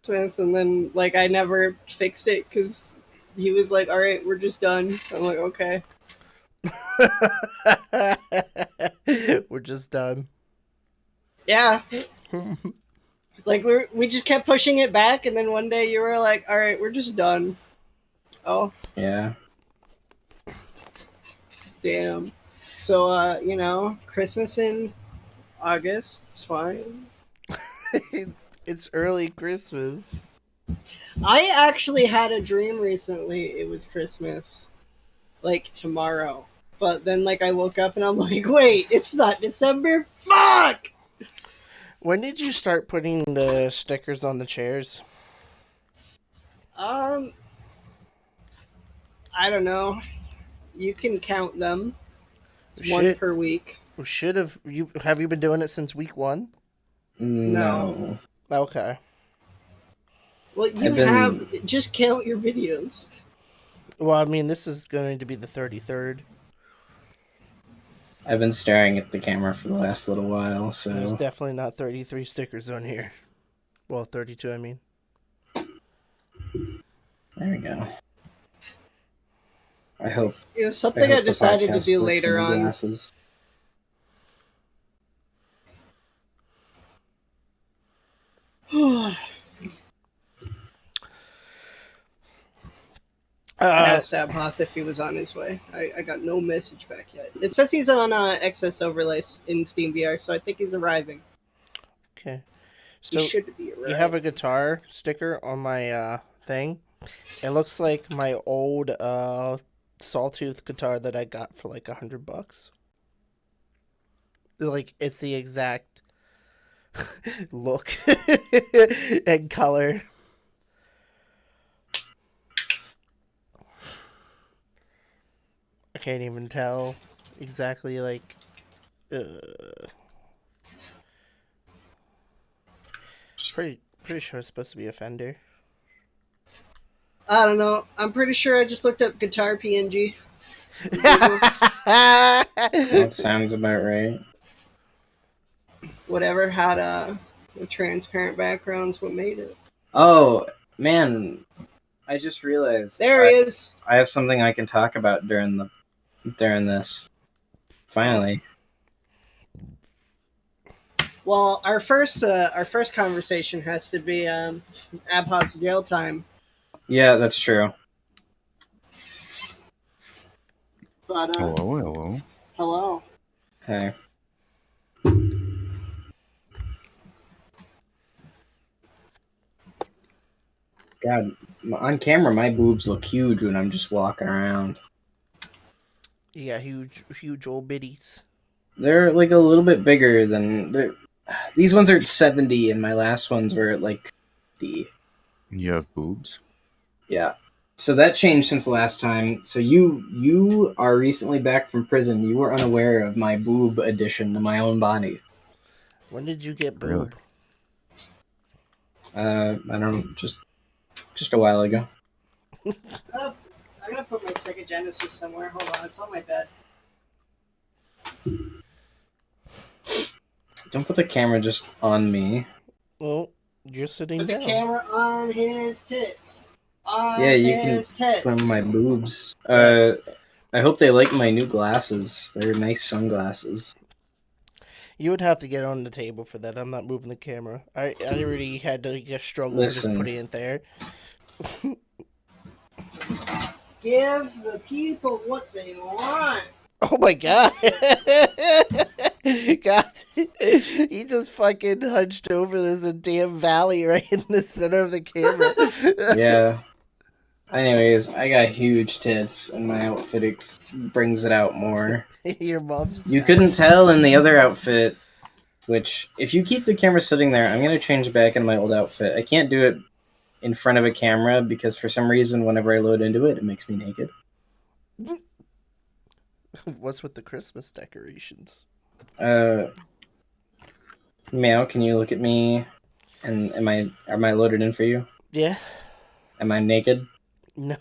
Christmas, and then like I never fixed it because he was like, "All right, we're just done." I'm like, "Okay, We're just done. yeah." Like we just kept pushing it back, and then one day you were like, "All right, we're just done." Oh, Yeah. damn. So Christmas in August, it's fine. It's early Christmas. I actually had a dream recently. It was Christmas, like tomorrow. But then, like, I woke up and I'm like, wait, it's not December. Fuck. When did you start putting the stickers on the chairs? Um, I don't know. You can count them. It's one Shit. per week. Should have you been doing it since week 1? No. No. Okay. Well, I've you been have just count your videos. Well, I mean, this is going to be the 33rd. I've been staring at the camera for the last little while, There's so definitely not 33 stickers on here. Well, 32, I mean. there we go. I hope It was I something I hope the decided to podcast do works in later the on. glasses. I asked Abhoth if he was on his way. I got no message back yet. It says he's on XS overlays in Steam VR, so I think he's arriving. Okay. He So should be arriving. you have a guitar sticker on my thing. It looks like my old Sawtooth guitar that I got for like $100. Like it's the exact look and color. I can't even tell exactly like. Pretty sure it's supposed to be a Fender. I don't know. I'm pretty sure I just looked up guitar PNG. That sounds about right. Whatever had transparent backgrounds. What made it? Oh man, I just realized There he is. I have something I can talk about during this. Finally. Well, our first conversation has to be Abhot's jail time. Yeah, that's true. But Hello. hello. Hey. God, on camera, my boobs look huge when I'm just walking around. You got huge old biddies. They're like a little bit bigger than these ones are at 70, and my last ones were at like the. You have boobs? Yeah. So that changed since the last time. So you are recently back from prison. You were unaware of my boob addition to my own body. When did you get boob? Really? I don't know, just a while ago. I gotta put my Sega Genesis somewhere. Hold on, it's on my bed. Don't put the camera just on me. Well, you're sitting Put down. the camera on his tits. On Yeah, you his can tits. put on my boobs. I hope they like my new glasses. They're nice sunglasses. You would have to get on the table for that. I'm not moving the camera. I already had to struggle with just Listen. putting it there. Give the people what they want. Oh my god. God. He just fucking hunched over. There's a damn valley right in the center of the camera. Yeah. Anyways, I got huge tits, and my outfit brings it out more. Your mom's. You couldn't tell in the other outfit, which, if you keep the camera sitting there, I'm going to change back into my old outfit. I can't do it in front of a camera because for some reason, whenever I load into it, it makes me naked. What's with the Christmas decorations? Meow, can you look at me? And am I loaded in for you? Yeah. Am I naked? No.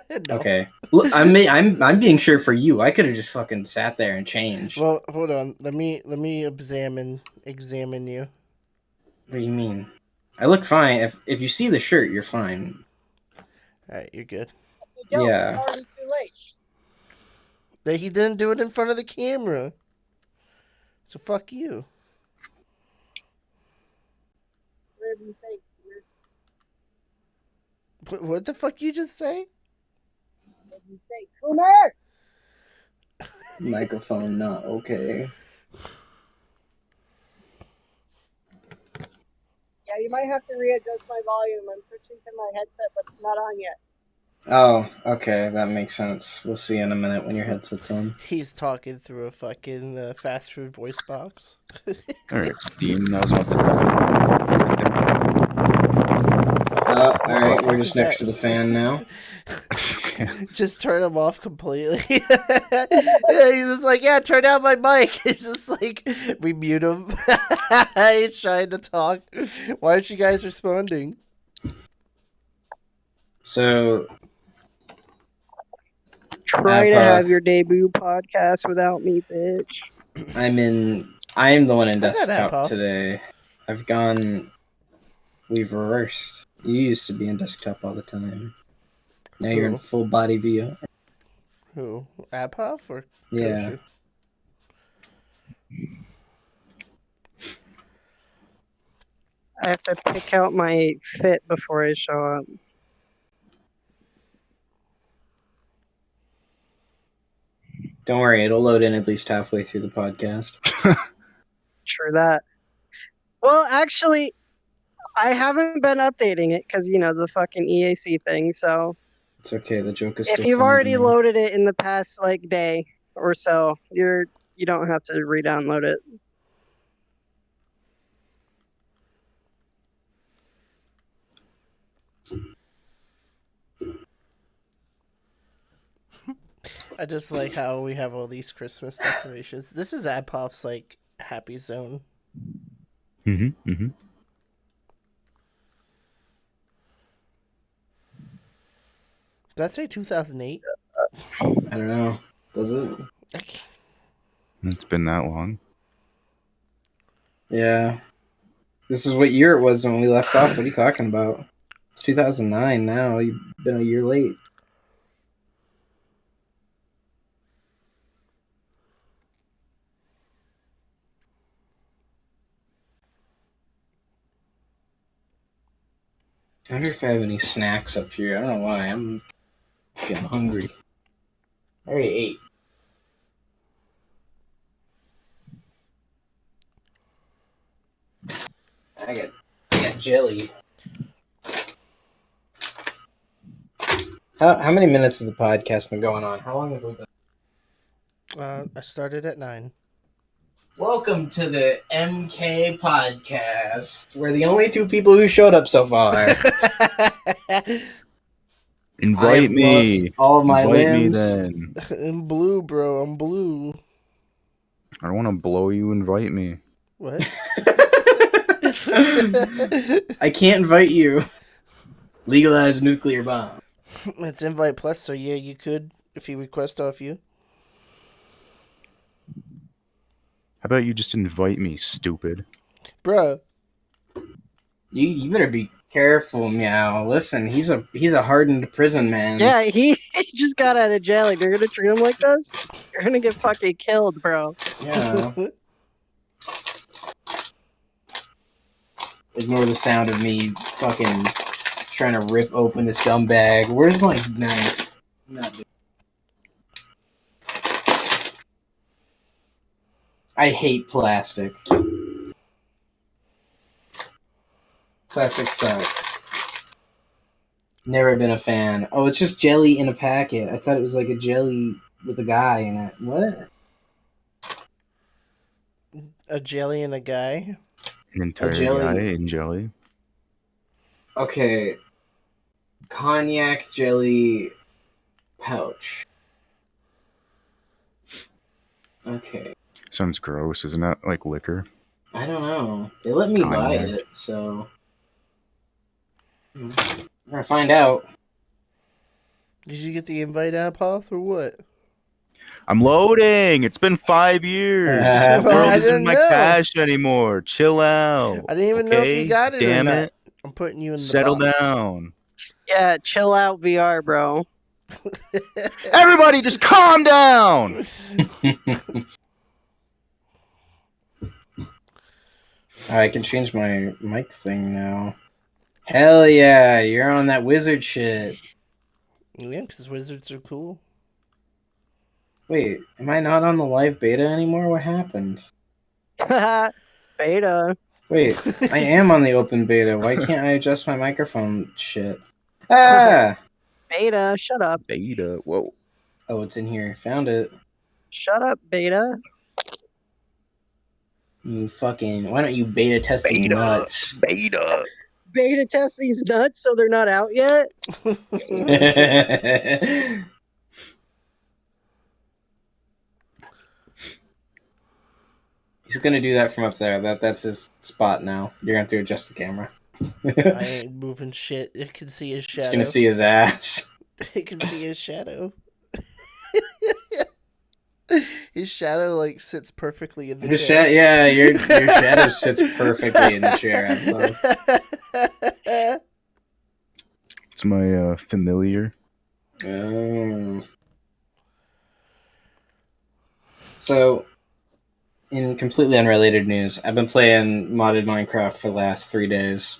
No. Okay. Look, I'm being sure for you. I could have just fucking sat there and changed. Well, hold on. Let me examine you. What do you mean? I look fine. If you see the shirt, you're fine. Alright, you're good. You don't. Yeah. It's already too late. But he didn't do it in front of the camera. So fuck you. Whatever you say. What the fuck you just say? Whatever you say. Coomer! Microphone not okay. Yeah, you might have to readjust my volume. I'm switching to my headset, but it's not on yet. Oh, okay, that makes sense. We'll see in a minute when your headset's on. He's talking through a fucking fast food voice box. Alright, Steam, now's not the time. Alright, fuck we're is just next that? to the fan now. Just turn him off completely. He's just like, yeah, turn down my mic. It's just like, we mute him. He's trying to talk. Why aren't you guys responding? So, Try to Apath. have your debut podcast without me, bitch. I am the one in I got desktop Apath. today. We've reversed. You used to be in desktop all the time. Now you're in Who? full body VR. Who? Apoff or Yeah. Koshu? I have to pick out my fit before I show up. Don't worry, it'll load in at least halfway through the podcast. True that. Well, actually, I haven't been updating it because, the fucking EAC thing, so It's okay, the joke is if still you've funny to already me. loaded it in the past, day or so, you don't have to re-download it. I just like how we have all these Christmas decorations. This is Apoff's, happy zone. Mm-hmm, mm-hmm. Did that say 2008? I don't know. Does it? It's been that long. Yeah. This is what year it was when we left off. What are you talking about? It's 2009 now. You've been a year late. I wonder if I have any snacks up here. I don't know why. I'm getting hungry. I already ate. I got jelly. How many minutes has the podcast been going on? How long have we been? I started at 9. Welcome to the MK podcast. We're the only two people who showed up so far. Invite me. Lost all of my Invite me limbs. then. I'm blue, bro. I'm blue. I don't want to blow you. Invite me. What? I can't invite you. Legalize nuclear bomb. It's invite plus, so yeah, you could if he requests off you. How about you just invite me, stupid? Bruh. You better be careful, Meow. Listen, he's a hardened prison man. Yeah, he just got out of jail. If you're gonna treat him like this, you're gonna get fucking killed, bro. Yeah. Ignore the sound of me fucking trying to rip open this gum bag. Where's my knife? I hate plastic. Plastic sucks. Never been a fan. Oh, it's just jelly in a packet. I thought it was like a jelly with a guy in it. What? A jelly and a guy? An entire jelly. guy in jelly. Okay. Cognac jelly pouch. Okay. Sounds gross. Isn't that like liquor? I don't know. They let me buy Cognac. it, so we're gonna find out. Did you get the invite app off or what? I'm loading. It's been 5 years. Well, The world I isn't didn't my know. cash anymore. Chill out. I didn't even know if you got it or Damn not. it. I'm putting you in the Settle box. down. Yeah, chill out VR, bro. Everybody just calm down. I can change my mic thing now. Hell yeah, you're on that wizard shit. Yeah, because wizards are cool. Wait, am I not on the live beta anymore? What happened? Beta. Wait, I am on the open beta. Why can't I adjust my microphone shit? Ah! Beta, shut up. Beta. Whoa. Oh, it's in here. Found it. Shut up, Beta. You fucking... Why don't you beta test these Beta. nuts? Beta. Beta test these nuts so they're not out yet? He's gonna do that from up there. That's his spot now. You're gonna have to adjust the camera. I ain't moving shit. It can see his shadow. He's gonna see his ass. It can see his shadow. His shadow like sits perfectly in the His chair. yeah, your shadow sits perfectly in the chair. I love. It's my familiar. So, in completely unrelated news, I've been playing modded Minecraft for the last 3 days.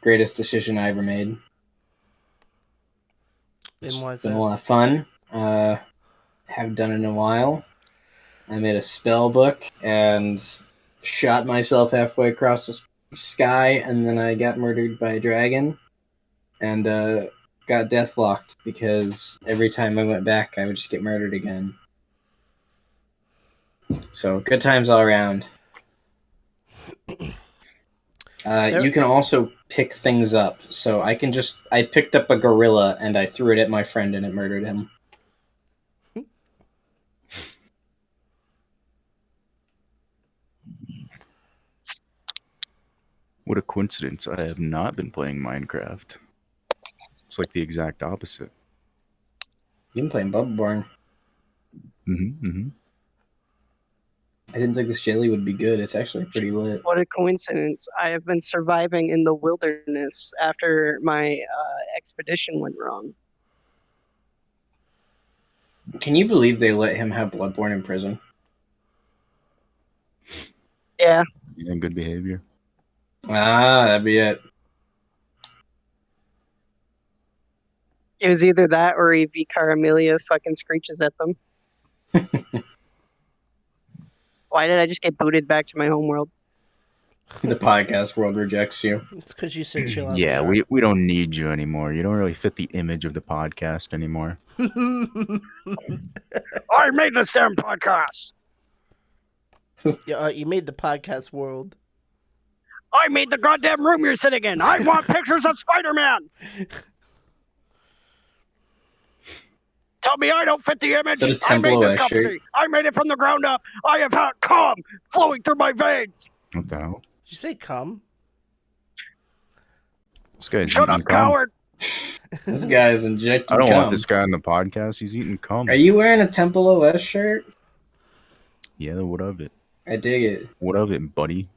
Greatest decision I ever made. And why is It's been that? a lot of fun. Haven't done it in a while. I made a spell book and shot myself halfway across the sky, and then I got murdered by a dragon, and got deathlocked because every time I went back, I would just get murdered again. So good times all around. You can also pick things up. So I picked up a gorilla and I threw it at my friend and it murdered him. What a coincidence. I have not been playing Minecraft. It's like the exact opposite. You've been playing Bubbleborn. Mm-hmm. I didn't think this jelly would be good. It's actually pretty lit. What a coincidence. I have been surviving in the wilderness after my expedition went wrong. Can you believe they let him have Bloodborne in prison? Yeah. Yeah, good behavior. Ah, that'd be it. It was either that or a Vicar Amelia fucking screeches at them. Why did I just get booted back to my homeworld? The podcast world rejects you. It's because you said chill out. Yeah, we don't need you anymore. You don't really fit the image of the podcast anymore. I made the Sam podcast. Yeah, you made the podcast world. I made the goddamn room you're sitting in. I want pictures of Spider-Man. Tell me I don't fit the image. Is that a I made this Templo company. shirt? I made it from the ground up. I have had calm flowing through my veins. What the hell? Did you say cum? This guy's Shut eating up, cum. coward. This guy is injecting I don't cum. want this guy on the podcast. He's eating cum. Are you wearing a Temple OS shirt? Yeah, what of it? I dig it. What of it, buddy?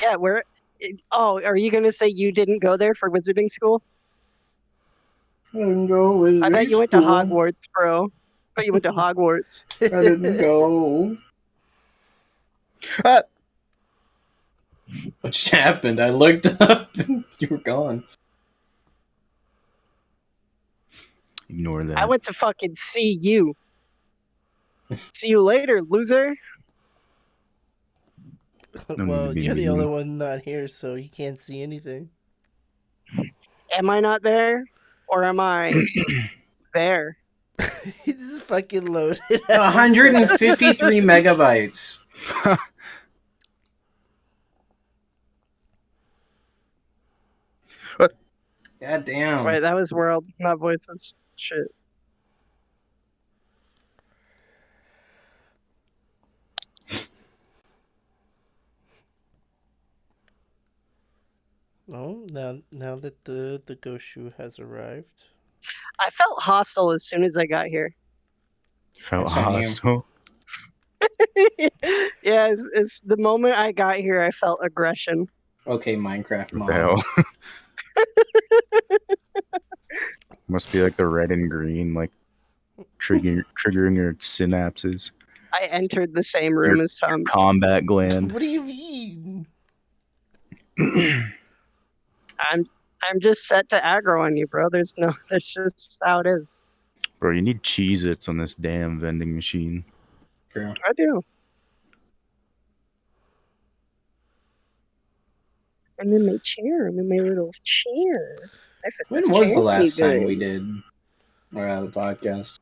Yeah, where? Oh, are you gonna say you didn't go there for wizarding school? I didn't go with I bet you went to Hogwarts, bro. I bet you went to Hogwarts. I didn't go. Ah! What just happened? I looked up and you were gone. Ignore that. I went to fucking see you. See you later, loser. No need Well, to be you're the mean. only one not here, so you can't see anything. Am I not there? Or am I there? He just fucking loaded. 153 megabytes. God damn. Wait, that was world, not voices. Shit. Oh, now that the ghost shoe has arrived. I felt hostile as soon as I got here. Felt That's on you. hostile. Yeah, it's the moment I got here, I felt aggression. Okay, Minecraft What the mom. hell? Must be like the red and green, like triggering your synapses, I entered the same your room as Tom. combat gland. What do you mean? I'm just set to aggro on you, bro. That's just how it is. Bro, you need Cheez-Its on this damn vending machine. True. I do. I'm in my chair. I'm in my little chair. I fit When this was chair the last pretty time good. we did the podcast?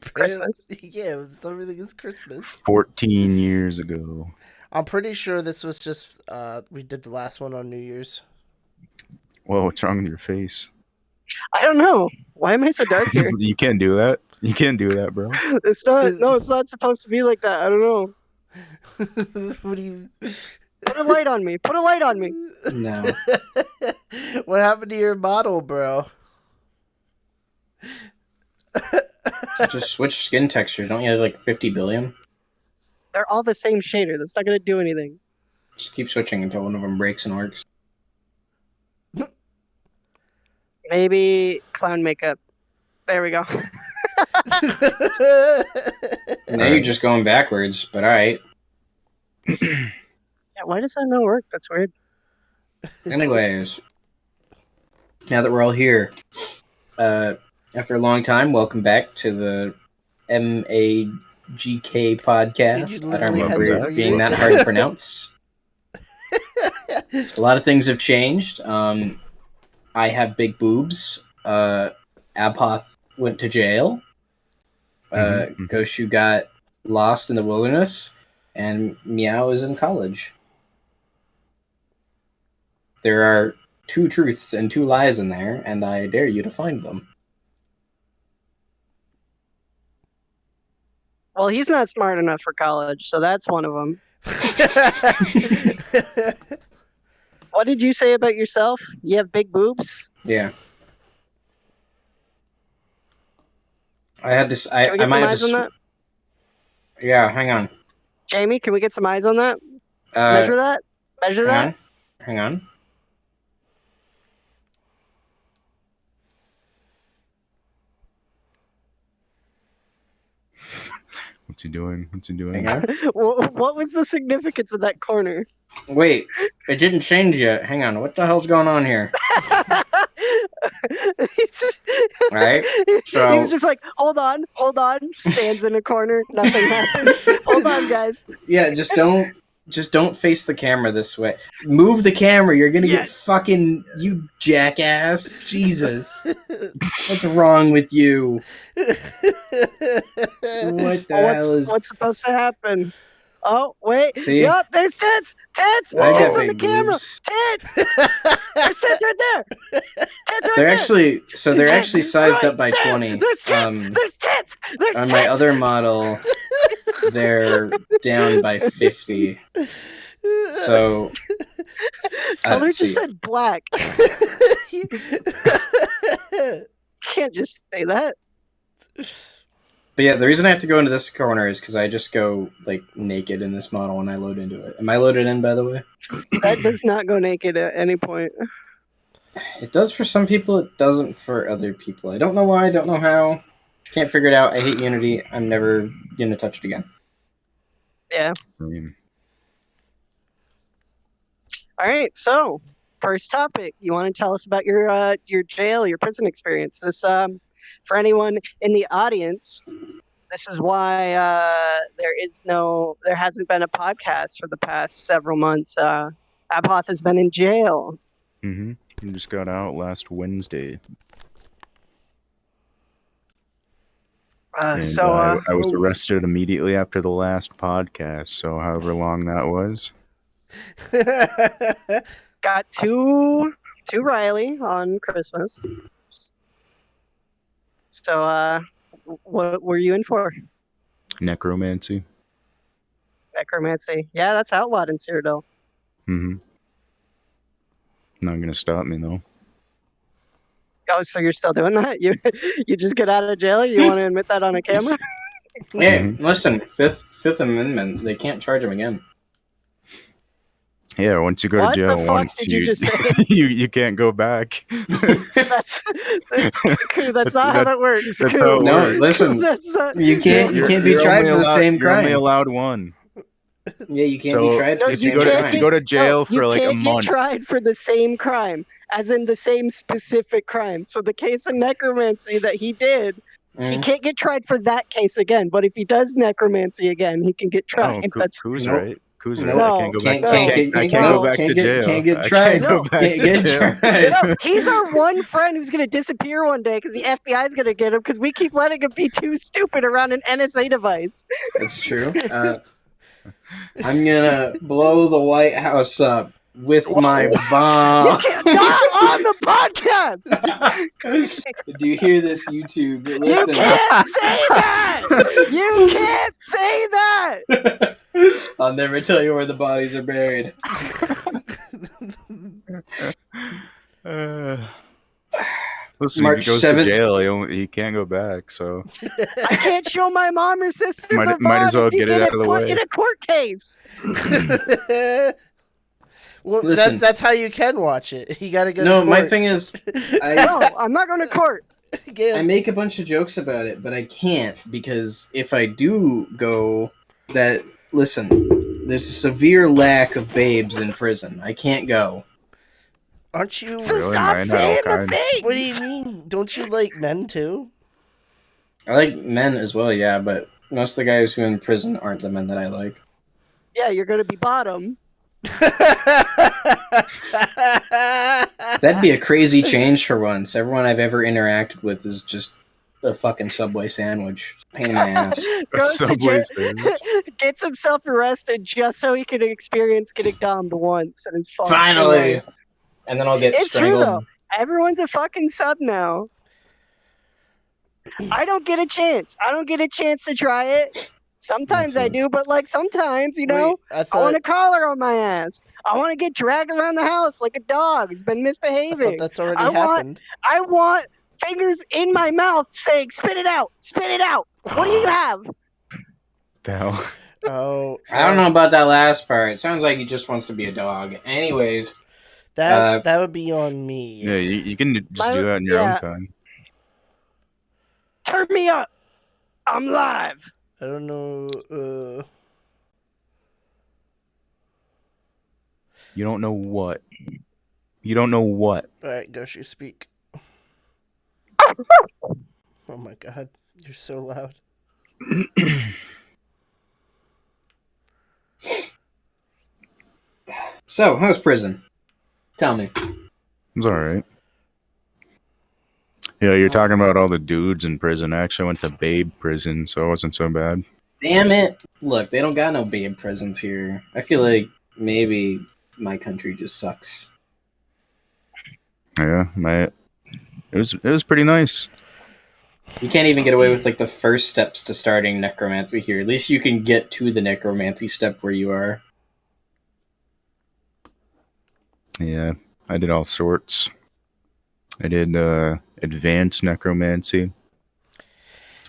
Christmas? Yeah, everything is Christmas. 14 years ago. I'm pretty sure this was just we did the last one on New Year's. Whoa, what's wrong with your face? I don't know. Why am I so dark here? You can't do that. You can't do that, bro. It's not. No, it's not supposed to be like that. I don't know. What do you? Put a light on me. Put a light on me. No. What happened to your model, bro? Just switch skin textures. Don't you have like 50 billion? They're all the same shader. That's not gonna do anything. Just keep switching until one of them breaks and works. Maybe clown makeup. There we go. Now you're just going backwards, but alright. Yeah, why does that not work? That's weird. Anyways, now that we're all here, after a long time, welcome back to the MAGK podcast. Dude, you I don't literally remember had to it being that hard to pronounce. A lot of things have changed. I have big boobs. Abhoth went to jail. Goshu got lost in the wilderness, and Meow is in college. There are 2 truths and 2 lies in there, and I dare you to find them. Well, he's not smart enough for college, so that's one of them. What did you say about yourself? You have big boobs? Yeah. I had to. Can we get some eyes on that? Yeah, hang on. Jamie, can we get some eyes on that? Measure that? Measure that? Hang on. What's he doing? What's he doing? Hang on. What was the significance of that corner? Wait, it didn't change yet. Hang on. What the hell's going on here? Right? So he was just like, hold on, stands in a corner, nothing happens. Hold on, guys. yeah, just don't face the camera this way. Move the camera. You're gonna get fucking you jackass. Jesus, what's wrong with you? What the hell is? What's supposed to happen? Oh, wait. See? Yup, there's tits! Tits! I got Tits on the big camera! boobs. Tits! There's tits right there! Tits right They're there! actually sized up by 20. There's tits! There's tits! There's On tits! my other model, they're down by 50. So Color let's just see. said black. Can't just say that. But yeah, the reason I have to go into this corner is because I just go like naked in this model when I load into it. Am I loaded in, by the way? That does not go naked at any point. It does for some people. It doesn't for other people. I don't know why. I don't know how. Can't figure it out. I hate Unity. I'm never gonna touch it again. Yeah. Same. All right. So, first topic. You want to tell us about your jail, your prison experience? This for anyone in the audience, this is why there hasn't been a podcast for the past several months. Abhoth has been in jail. He just got out last Wednesday. And I was arrested immediately after the last podcast, so however long that was. Got to Riley on Christmas. So, what were you in for? Necromancy. Necromancy. Yeah, that's outlawed in Cyrodiil. Not gonna stop me though. Oh, so you're still doing that? You just get out of jail? You want to admit that on a camera? Hey, listen, Fifth Amendment. They can't charge him again. Yeah, once you go What to the jail fuck once, did you just say? you can't go back. that's That's not how that works. that's how it No, works. listen, That's not. you can't be tried for the same You're only crime. allowed one. Yeah, you can't be So tried for the if you same go to crime. jail You for like a can't get month, tried for the same crime, as in the same specific crime. So the case of necromancy that he did, he Mm. can't get tried for that case again. But if he does necromancy again, he can get tried. oh, That's Koo's Nope. right. Koo's right. Nope. I no, can't go back. Can't no, can't no, Go back to jail. can't get I tried. can't go no, back Can't to get jail. tried. no. He's our one friend who's gonna disappear one day because the FBI is gonna get him because we keep letting him be too stupid around an NSA device. That's true. I'm gonna blow the White House up with my You bomb. can't not on the podcast. Do you hear this, YouTube? You Listen. can't say that. You can't say that. I'll never tell you where the bodies are buried. Listen, March if he goes 7th. to jail, he can't go back. So I can't show my mom or sister the might as well body get it out of the put way. in a court case. Well, Listen. that's how you can watch it. You gotta go. No, to my court. thing is, No, I'm not going to court. Gail. I make a bunch of jokes about it, but I can't because if I do go, listen, there's a severe lack of babes in prison. I can't go. Aren't you? So Really? stop Mine had all saying the kinds. things. What do you mean? Don't you like men too? I like men as well, yeah, but most of the guys who are in prison aren't the men that I like. Yeah, you're going to be bottom. That'd be a crazy change for once. Everyone I've ever interacted with is just a fucking Subway sandwich. Pain in my ass. Goes to Subway jail, gets himself arrested just so he can experience getting domed once in his fucking Finally! life. And then I'll get It's true, strangled. though. Everyone's a fucking sub now. I don't get a chance. I don't get a chance to try it. Sometimes I do, but like sometimes, you know, Wait, I I thought want a collar on my ass. I want to get dragged around the house like a dog who's been misbehaving. that's already I want- happened. I want fingers in my mouth saying, "Spit it out, spit it out." What do you have? The hell? Oh, I don't know about that last part. It sounds like he just wants to be a dog. Anyways, That would be on me. Yeah, you can just do that in your own time. Turn me up. I'm live. I don't know. You don't know what. You don't know what. All right, Goshu, speak. Oh my god, you're so loud. so how's prison? Tell me. It's all right. Yeah, you're talking about all the dudes in prison. I actually went to babe prison, so it wasn't so bad. Damn it! Look, they don't got no babe prisons here. I feel like maybe my country just sucks. Yeah, it was pretty nice. You can't even get away with like the first steps to starting necromancy here. At least you can get to the necromancy step where you are. Yeah, I did all sorts. I did advanced necromancy.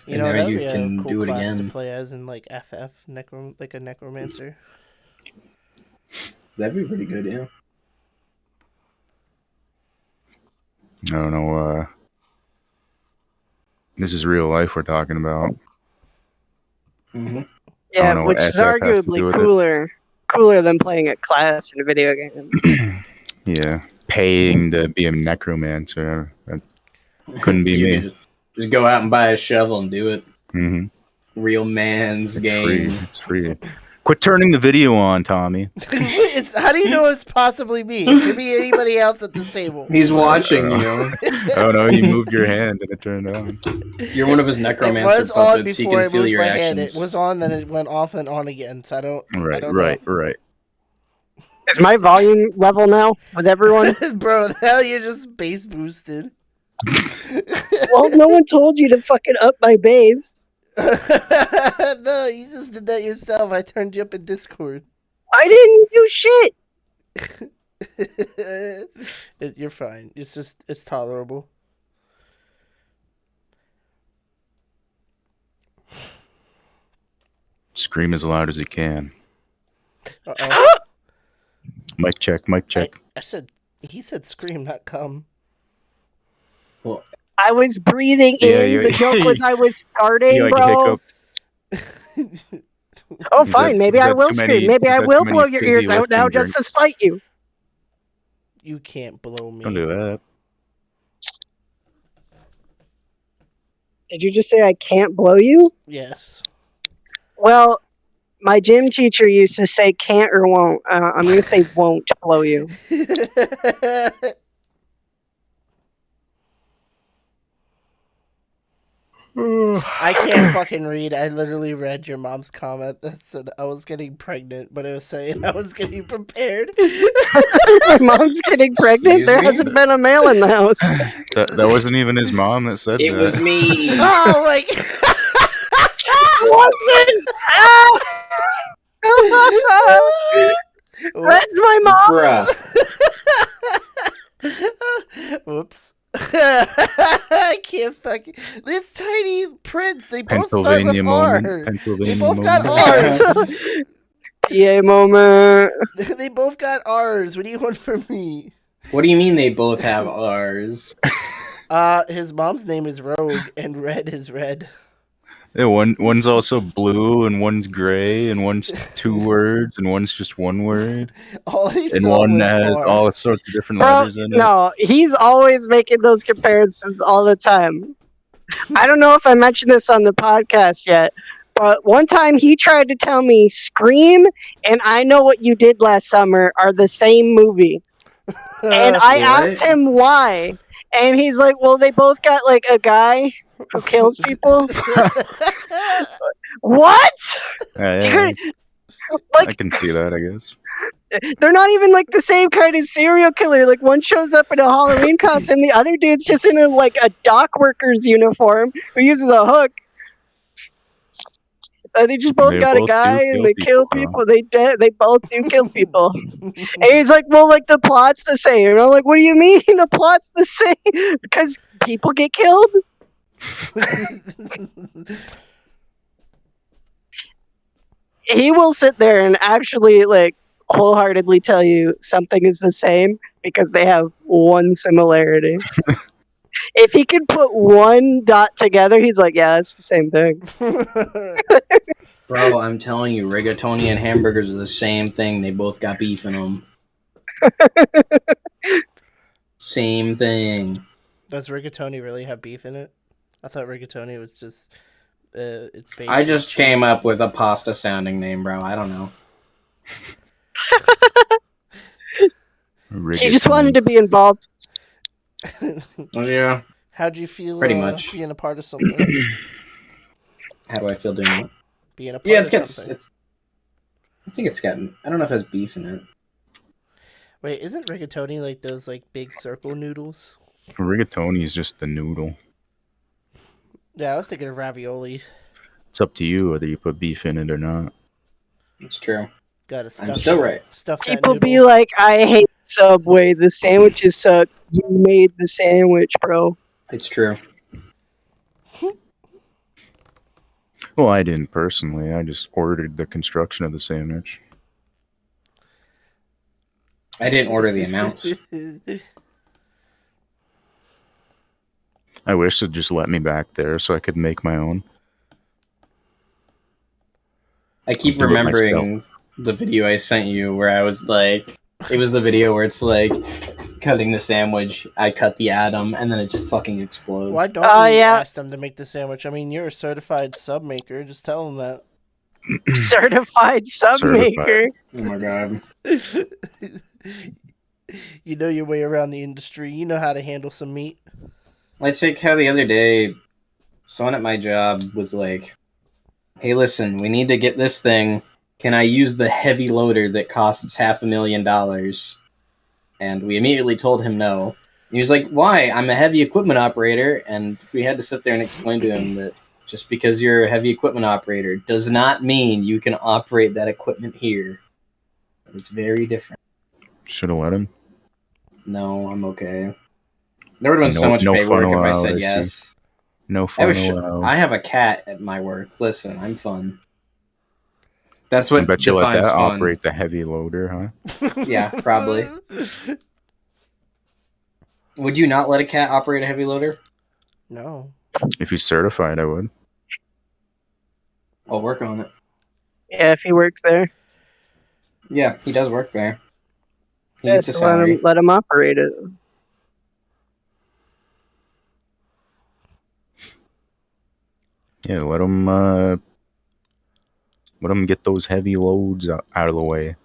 You know, And that'd you be can a cool do it class again. to play as in like FF, like a necromancer. That'd be pretty good, yeah. I don't know. This is real life we're talking about. Mm-hmm. Yeah, know which what is SF has to arguably do with it. cooler than playing a class in a video game. Yeah, paying to be a necromancer. That couldn't be You me. could just go out and buy a shovel and do it. Mm-hmm. Real man's It's game. free. It's free. Quit turning the video on, Tommy. How do you know it's possibly me? It could be anybody else at this table. He's watching you. Oh no, you moved your hand and it turned on. You're one of his It necromancer was on puppets. He before I can feel moved your my hand. actions. It was on, then it went off and on again. So I don't. Right, don't right. Is my volume level now with everyone? know. Bro, now you're just bass boosted. Well, no one told you to fucking up my bass. No, you just did that yourself. I turned you up in Discord. I didn't do shit. You're fine. It's tolerable. Scream as loud as you can. Uh-oh. Mic check, mic check. I said, he said scream, not come. Well, I was breathing Yeah, in. you- The joke was I was starting, You like bro. hiccuped. Oh, Is fine. that- Maybe is I that will too scream. many- Maybe is I that will too many blow your fizzy ears out now lifting just to drinks? spite you. You can't blow me. Don't do that. Did you just say I can't blow you? Yes. Well, my gym teacher used to say can't or won't. I'm going to say won't blow you. I can't fucking read. I literally read your mom's comment that said I was getting pregnant, but it was saying I was getting prepared. My mom's getting pregnant. Excuse There me? hasn't been a male in the house. That wasn't even his mom that said it that. was me. Oh my Wasn't. That's my mom. Bruh. Whoops. I can't fucking. This tiny prints, they both start Pennsylvania with moment. R. Pennsylvania They both got moment. R's. PA moment. They both got R's. What do you want from me? What do you mean they both have R's? His mom's name is Rogue, and red is red. Yeah, one's also blue, and one's gray, and one's 2 words, and one's just 1 word, All he and saw one was has R. all sorts of different Bro, letters in it. no, he's always making those comparisons all the time. I don't know if I mentioned this on the podcast yet, but one time he tried to tell me Scream and I Know What You Did Last Summer are the same movie. And I asked What? him why. And he's like, well, they both got like a guy who kills people. What? Yeah, I Like, can see that, I guess. they're not even like the same kind of serial killer. Like one shows up in a Halloween costume, the other dude's just in a dock worker's uniform who uses a hook. They just both They got a both do guy and kill they kill people, people. They both do kill people. And he's like, well, like the plot's the same. And I'm like, what do you mean the plot's the same? Because people get killed. He will sit there and actually like wholeheartedly tell you something is the same because they have one similarity. If he could put one dot together, he's like, yeah, it's the same thing. Bro, I'm telling you, rigatoni and hamburgers are the same thing. They both got beef in them. Same thing. Does rigatoni really have beef in it? I thought rigatoni was just it's based. I on just came cheese. up with a pasta sounding name, bro. I don't know. He just wanted to be involved. Yeah. How'd you feel? Pretty much. Being a part of something. How do I feel doing what? Being a part Yeah, of something. I think it's got. I don't know if it has beef in it. Wait, isn't rigatoni like those like big circle noodles? Rigatoni is just the noodle. Yeah, I was thinking of ravioli. It's up to you whether you put beef in it or not. It's true. Got to stuff. I'm still right. Stuff that People be noodle. like, I hate Subway. The sandwiches suck. You made the sandwich, bro. It's true. Well, I didn't personally. I just ordered the construction of the sandwich. I didn't order the amounts. I wish they'd just let me back there so I could make my own. I keep I'll do it remembering the video I sent you where I was like, it was the video where it's like cutting the sandwich, I cut the atom, and then it just fucking explodes. Why don't Oh, you yeah. ask them to make the sandwich? I mean, you're a certified sub maker. Just tell them that. Certified sub maker. Oh my god. You know your way around the industry. You know how to handle some meat. Let's take how the other day, someone at my job was like, hey, listen, we need to get this thing. Can I use the heavy loader that costs $500,000? And we immediately told him no. He was like, why? I'm a heavy equipment operator. And we had to sit there and explain to him that just because you're a heavy equipment operator does not mean you can operate that equipment here. It's very different. Should have let him. No, I'm okay. There would have been so No- much no paperwork fun if I allowed, said I see. yes. No I, fun was allowed. I have a cat at my work. Listen, I'm fun. That's I what bet you let defines that fun. operate the heavy loader, huh? Yeah, probably. Would you not let a cat operate a heavy loader? No. If he's certified, I would. I'll work on it. Yeah, if he works there. Yeah, he does work there. He Yeah, gets a so salary. let him operate it. Yeah, let him get those heavy loads out of the way.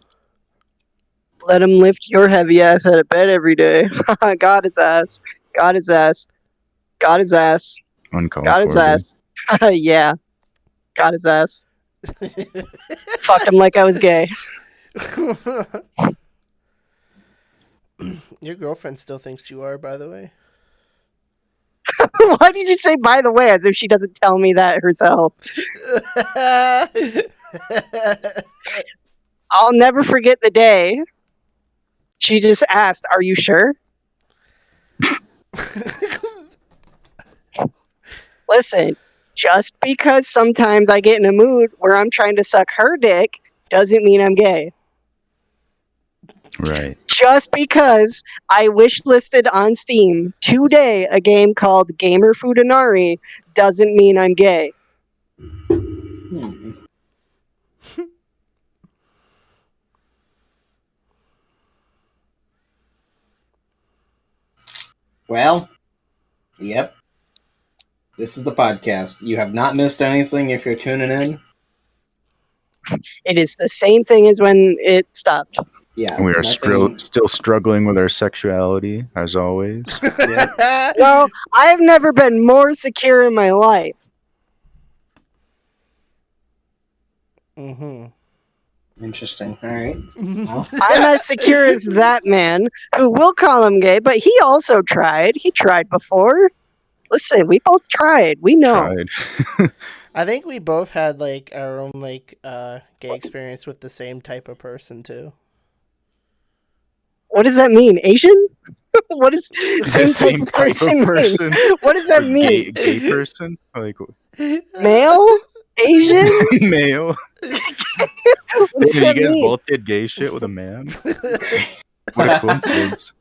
Let him lift your heavy ass out of bed every day. Got his ass. Got his ass. Got his ass. Uncalled Got his for, dude. ass. Yeah. Got his ass. Fuck him like I was gay. Your girlfriend still thinks you are, by the way. Why did you say by the way as if she doesn't tell me that herself? I'll never forget the day she just asked, "Are you sure?" Listen, just because sometimes I get in a mood where I'm trying to suck her dick doesn't mean I'm gay. Right. Just because I wish listed on Steam today a game called Gamer Fudanari doesn't mean I'm gay. Hmm. Well, yep. This is the podcast. You have not missed anything if you're tuning in. It is the same thing as when it stopped. Yeah. We are nothing- still struggling with our sexuality, as always. Well, I have never been more secure in my life. Mm-hmm. Interesting. All right. Well, I'm as secure as that man who will call him gay, but he also tried. He tried before. Listen, we both tried. We know. Tried. I think we both had like our own like gay experience with the same type of person too. What does that mean? Asian? What is The same type of mean? person. What does that mean? Gay person? Like Male? Asian? male? What does You that guys mean? both did gay shit with a man? What a coincidence.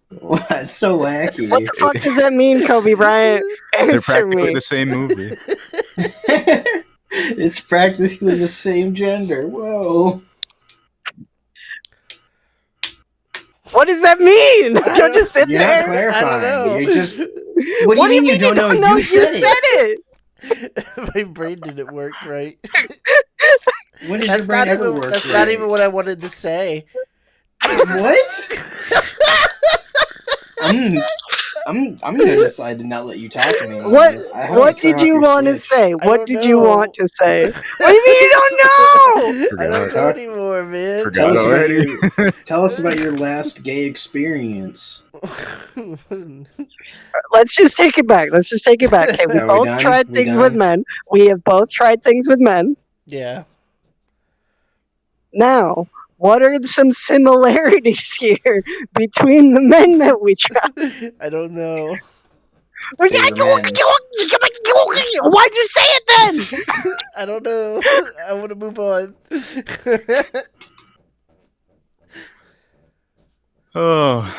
that's so wacky. What the fuck does that mean, Kobe Bryant? They're Answer practically me. the same movie. It's practically the same gender. Whoa. What does that mean? Don't just sit You're not there. clarifying. I don't know. You're just. What do you mean you don't know? You said it. My brain didn't work right. When did your brain ever work? That's right? not even what I wanted to say. What? I'm gonna decide to not let you talk anymore. What did you want to say? What don't did you know. want to say? What do you mean you don't know? I don't Forgot. know anymore, man. Forgot already. Tell us about your last gay experience. Let's just take it back. Okay, we Are we both done? tried We things done? with men. We have both tried things with men. Yeah. Now, what are some similarities here between the men that we tried? I don't know. Why'd They were men. you say it then? I don't know. I want to move on. Oh.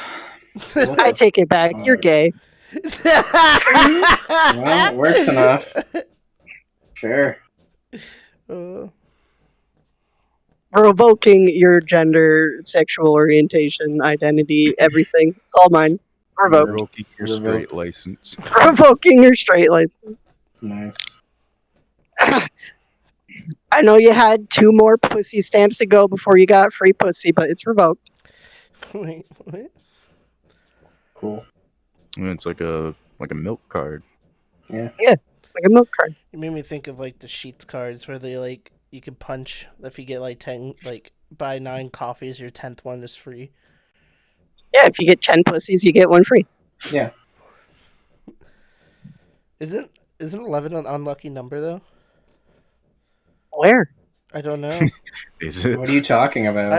I take it back. You're gay. Well, it works enough. Sure. Revoking your gender, sexual orientation, identity, everything. It's all mine. Revoked. Revoking your straight license. Revoking your straight license. Nice. I know you had 2 more pussy stamps to go before you got free pussy, but it's revoked. Wait, what? Cool. It's like a milk card. Like a milk card. You made me think of like the Sheets cards where they like you can punch if you get like 10 like buy 9 coffees, your 10th one is free. Yeah, if you get 10 pussies, you get 1 free. Yeah. Isn't 11 an unlucky number though? Where? I don't know. Is it? What are you talking about?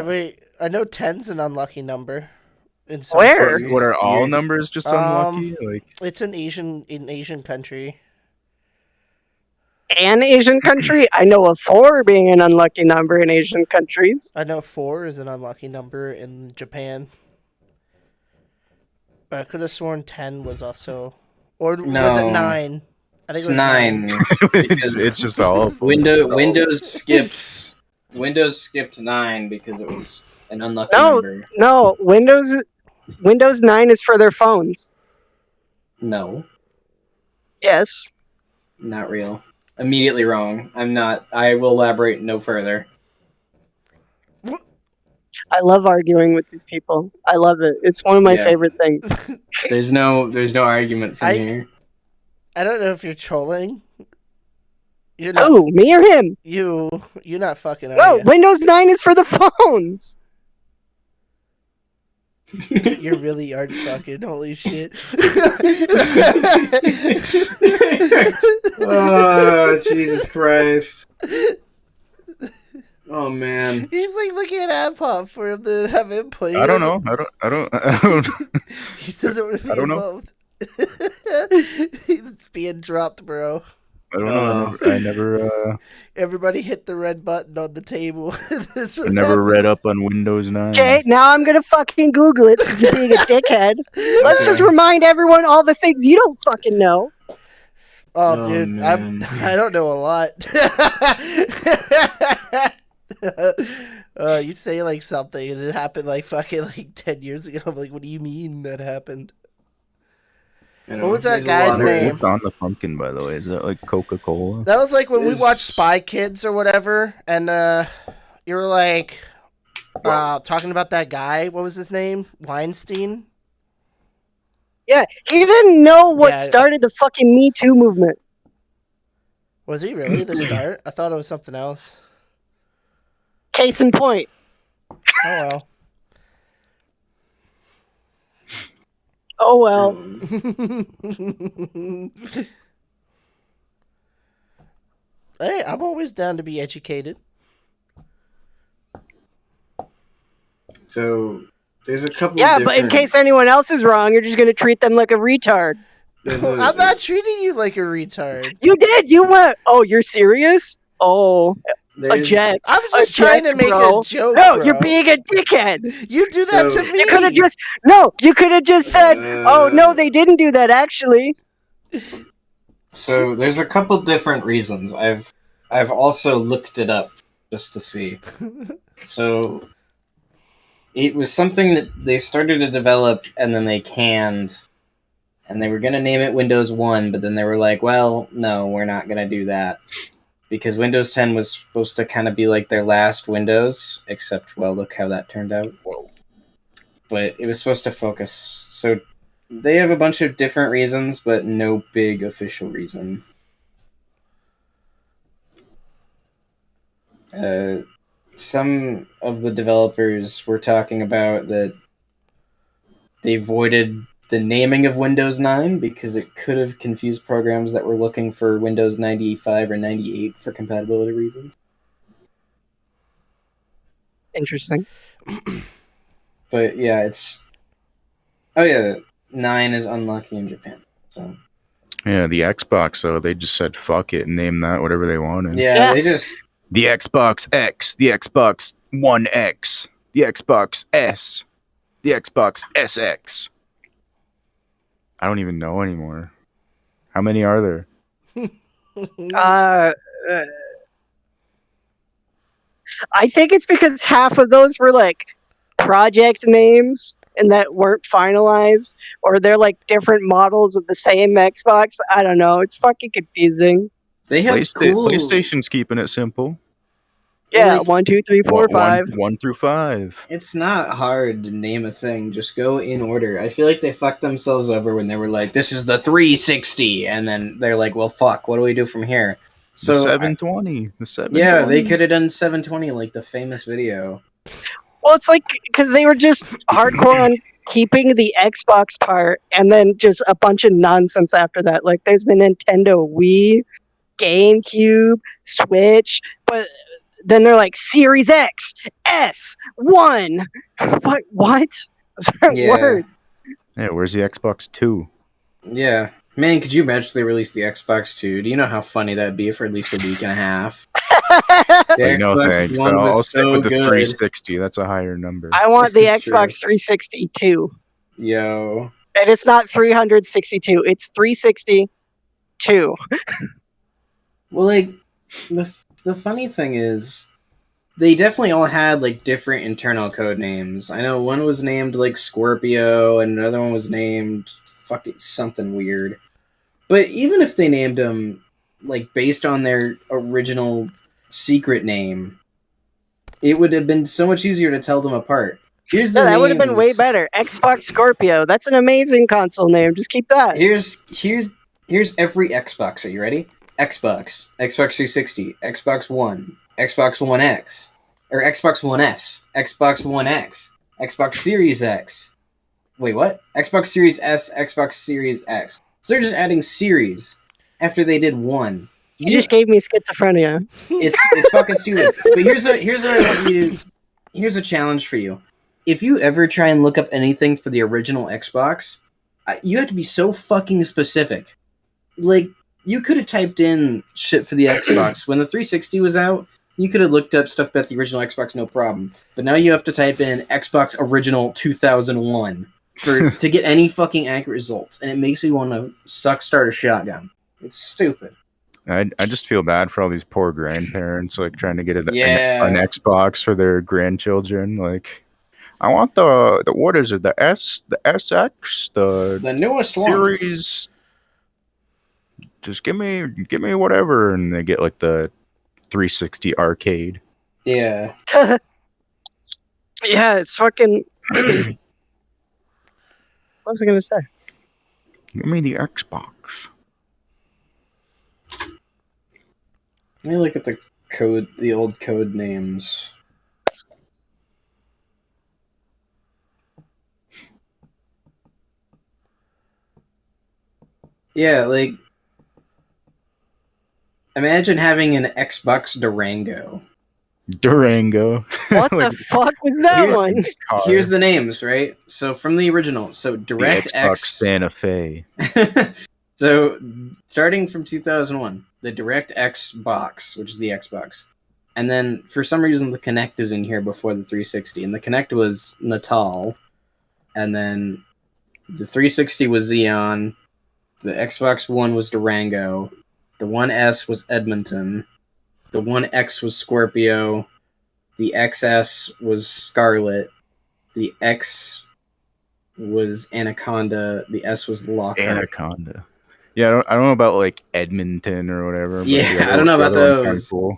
I know 10's an unlucky number. In some Where? places. What are all Yours- numbers just unlucky? Like It's an Asian country. an Asian country. I know of 4 being an unlucky number in Asian countries. I know 4 is an unlucky number in Japan. But I could have sworn 10 was also... Or was it No. 9? I think It's it was 9. It's just all Windows skipped 9 because it was an unlucky No, number. no. Windows 9 is for their phones. No, Yes. not real. Immediately wrong. I'm not. I will elaborate no further. I love arguing with these people. I love it. It's one of my Yeah. favorite things. There's no argument from here. I don't know if you're trolling. You're not. Oh, me or him? You're not fucking. No, You? Windows 9 is for the phones. You really aren't fucking. Holy shit. Oh, Jesus Christ. Oh, man. He's like looking at AppHop for him to have input. I don't know. I don't. He doesn't want to be I don't know. involved. It's being dropped, bro. I don't know. I never. Everybody hit the red button on the table. This was I never happening. read up on Windows 9. Okay, now I'm gonna fucking Google it because you're being a dickhead. Let's just remind everyone all the things you don't fucking know. Oh, Oh, dude, man. I don't know a lot. You say like something and it happened like fucking like 10 years ago. I'm like, what do you mean that happened? What was that guy's name? What's on the pumpkin, by the way? Is that like Coca-Cola? That was like when we Is- watched Spy Kids or whatever, and you were like talking about that guy. What was his name? Weinstein? Yeah, he didn't know what Yeah. started the fucking Me Too movement. Was he really the start? I thought it was something else. Case in point. Oh well. Oh well. Hey, I'm always down to be educated. So, there's a couple Yeah, but in case anyone else is wrong, you're just gonna treat them like a retard. I'm not treating you like a retard. You did. You went. Oh, you're serious? Oh, a jet. I was just A trying jet, to make bro. a joke, No, bro. you're being a dickhead. You do that So- to me. You could have just You could have just said, "Oh no, they didn't do that actually." So there's a couple different reasons. I've also looked it up just to see. So it was something that they started to develop and then they canned, and they were gonna name it Windows 1, but then they were like, well, no, we're not gonna do that. Because Windows 10 was supposed to kind of be like their last Windows, except, well, look how that turned out. But it was supposed to focus. So they have a bunch of different reasons, but no big official reason. Some of the developers were talking about that they voided the naming of Windows 9 because it could have confused programs that were looking for Windows 95 or 98 for compatibility reasons. Interesting. But yeah, it's... Oh yeah, 9 is unlucky in Japan. So Yeah, the Xbox, so they just said fuck it and named that whatever they wanted. yeah, they just... The Xbox X, the Xbox One X, the Xbox S, the Xbox SX. I don't even know anymore. How many are there? I think it's because half of those were like project names and that weren't finalized, or they're like different models of the same Xbox. I don't know. It's fucking confusing. They have cool... PlayStation's keeping it simple. Yeah, Like, 1, 2, 3, 4, 5. 1 through 5. It's not hard to name a thing. Just go in order. I feel like they fucked themselves over when they were like, this is the 360. And then they're like, well, fuck, what do we do from here? So The 720. The 720. yeah, they could have done 720 like the famous video. Well, it's like because they were just hardcore on keeping the Xbox part and then just a bunch of nonsense after that. Like there's the Nintendo Wii, GameCube, Switch, but then they're like Series X, S, 1. What? Those aren't Yeah. words. Yeah, where's the Xbox 2? Yeah. Man, could you imagine if they released the Xbox 2? Do you know how funny that'd be for at least a week and a half? The Like, no Xbox thanks. One was I'll stick so with the good. 360. That's a higher number. I want the It's true. Xbox 360 too. Yo. And it's not 362, it's 362. Well, like, the funny thing is, they definitely all had, like, different internal code names. I know one was named, like, Scorpio, and another one was named fucking something weird. But even if they named them, like, based on their original secret name, it would have been so much easier to tell them apart. Here's the Yeah, that would have been way names. better. Xbox Scorpio. That's an amazing console name. Just keep that. Here's every Xbox. Are you ready? Xbox, Xbox 360, Xbox One, Xbox One X, or Xbox One S, Xbox One X, Xbox Series X. Wait, what? Xbox Series S, Xbox Series X. So they're just adding series after they did one. You just gave me schizophrenia. It's fucking stupid. But here's what I want you to. Here's a challenge for you. If you ever try and look up anything for the original Xbox, you have to be so fucking specific. Like, you could have typed in shit for the Xbox. When the 360 was out, you could have looked up stuff about the original Xbox, no problem. But now you have to type in Xbox Original 2001 to get any fucking accurate results. And it makes me want to start a shotgun. It's stupid. I just feel bad for all these poor grandparents, like, trying to get an Xbox for their grandchildren. Like, I want the what is it? The SX, the newest series. Just give me whatever, and they get like the 360 arcade. Yeah. Yeah, it's fucking. What was I gonna say? Give me the Xbox. Let me look at the old code names. Yeah, like, imagine having an Xbox Durango. What the fuck was that one? Here's the names, right? So from the original, so DirectX Xbox Santa Fe. So starting from 2001, the DirectX box, which is the Xbox, and then for some reason the Kinect is in here before the 360, and the Kinect was Natal, and then the 360 was Xeon, the Xbox One was Durango, the One S was Edmonton, the One X was Scorpio, the XS was Scarlet, the X was Anaconda, the S was Lockhart. Anaconda. Yeah, I don't know about like Edmonton or whatever. But yeah, I don't know about those. Cool.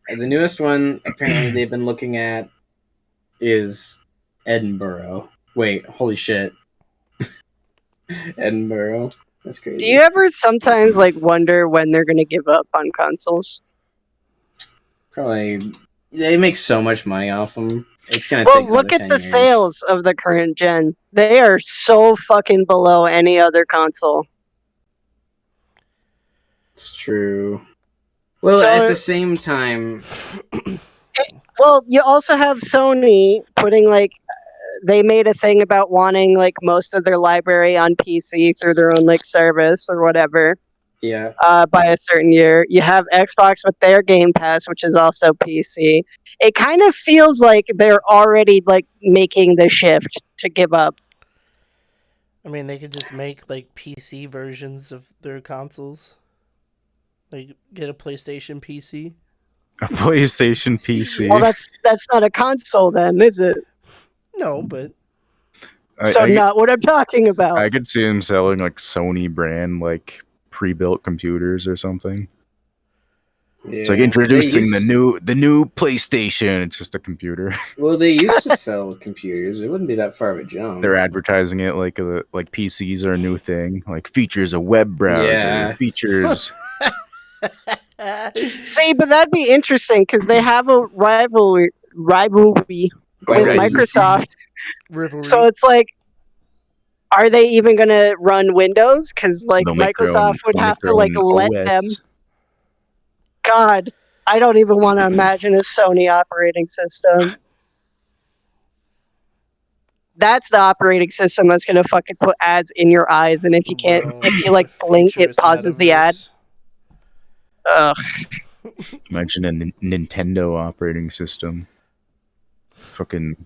The newest one, apparently, they've been looking at is Edinburgh. Wait, holy shit. Edinburgh. That's crazy. Do you ever sometimes like wonder when they're gonna give up on consoles? Probably. They make so much money off them. It's gonna Well, take look another at 10 the years. sales of the current gen. They are so fucking below any other console. It's true. Well, So- at the same time, Well, you also have Sony putting like they made a thing about wanting like most of their library on PC through their own like service or whatever yeah. by a certain year. You have Xbox with their Game Pass, which is also PC. It kind of feels like they're already like making the shift to give up. I mean, they could just make like PC versions of their consoles. Like get a PlayStation PC. A PlayStation PC. Well, that's not a console then, is it? No, but Not what I'm talking about. I could see him selling like Sony brand like pre-built computers or something. It's like introducing the new PlayStation. It's just a computer. Well, they used to sell computers. It wouldn't be that far of a jump. They're advertising it like PCs are a new thing. Like features a web browser. Yeah. Features. See, but that'd be interesting because they have a rivalry with Microsoft. Rivalry. So it's like, are they even going to run Windows? Because like They'll make their Microsoft own- would they'll have make their to like own let OS. them. God, I don't even want to imagine a Sony operating system. that's the operating system that's gonna fucking put ads in your eyes, and if you can't, Bro, if you like the blink, it futurist pauses the ad. metaverse. Ugh. Imagine a Nintendo operating system. Fucking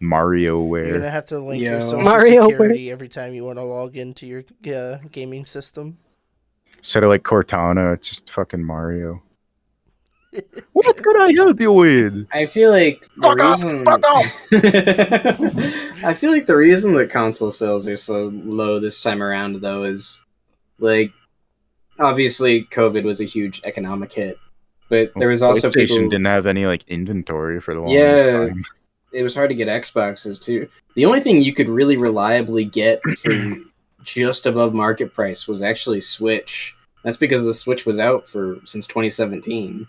You're MarioWare. gonna have to link your Yo. social Mario security every time you want to log into your gaming system. Instead of like Cortana, it's just fucking Mario. What could I help you with? I feel like the Fuck off! reason Fuck I feel like the reason that console sales are so low this time around, though, is like obviously COVID was a huge economic hit, but there was also PlayStation people. didn't have any like inventory for the longest Yeah, time. it was hard to get Xboxes too. The only thing you could really reliably get for just above market price was actually Switch. That's because the Switch was out since 2017.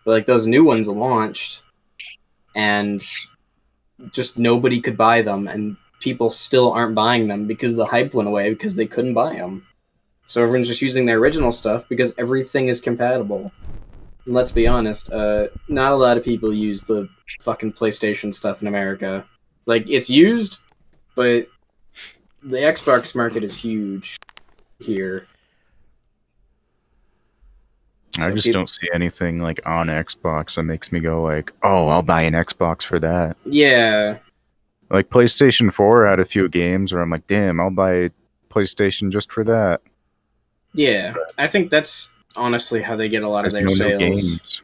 But like those new ones launched, and just nobody could buy them, and people still aren't buying them because the hype went away because they couldn't buy them. So everyone's just using their original stuff because everything is compatible. And let's be honest, not a lot of people use the fucking PlayStation stuff in America. Like, it's used, but the Xbox market is huge here. I So just people- don't see anything like on Xbox that makes me go like, oh, I'll buy an Xbox for that. Yeah, Like PlayStation 4 had a few games where I'm like, damn, I'll buy PlayStation just for that. yeah. I think that's honestly how they get a lot of There's their no new sales. games.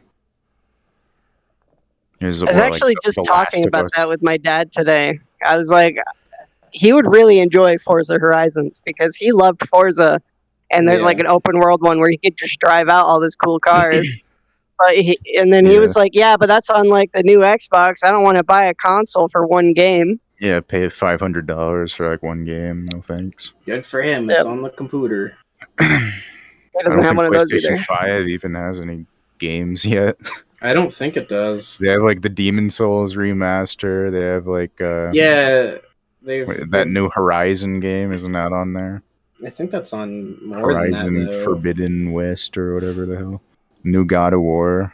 There's, I was what, actually like, just The talking Last of about Us? that with my dad today. I was like, he would really enjoy Forza Horizons because he loved Forza, and there's Yeah. like an open world one where he could just drive out all these cool cars. And then he Yeah. was like, "Yeah, but that's on like the new Xbox. I don't want to buy a console for one game." Yeah, pay $500 for like one game. No thanks. Good for him. It's Yep. on the computer. He I doesn't don't have think one of those PlayStation either. 5 even has any games yet. I don't think it does. They have like the Demon Souls remaster. They have like Yeah, that new Horizon game, isn't that on there? I think that's on more Horizon than that, though. Forbidden West or whatever the hell. New God of War.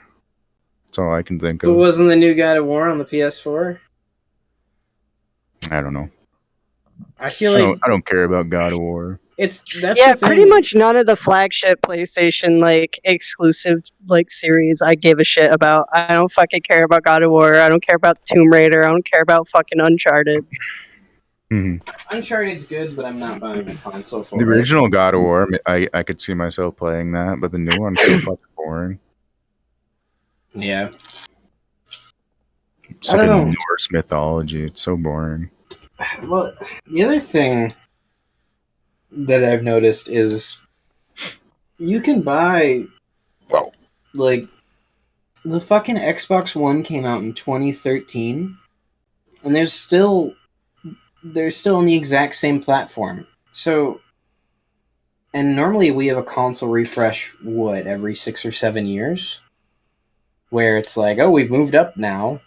That's all I can think But of. wasn't the new God of War on the PS4? I don't know. I feel like I don't care about God of War. that's Yeah, the thing. pretty much none of the flagship PlayStation like exclusive like series I give a shit about. I don't fucking care about God of War. I don't care about Tomb Raider. I don't care about fucking Uncharted. Mhm. Uncharted's good, but I'm not buying a console for The it. original God of War, I could see myself playing that, but the new one's so fucking boring. Yeah. It's I like don't a know. Norse mythology. It's so boring. Well, the other thing that I've noticed is you can buy Whoa. like the fucking Xbox One came out in 2013, and they're still on the exact same platform. So, and normally we have a console refresh every 6 or 7 years, where it's like, oh, we've moved up now.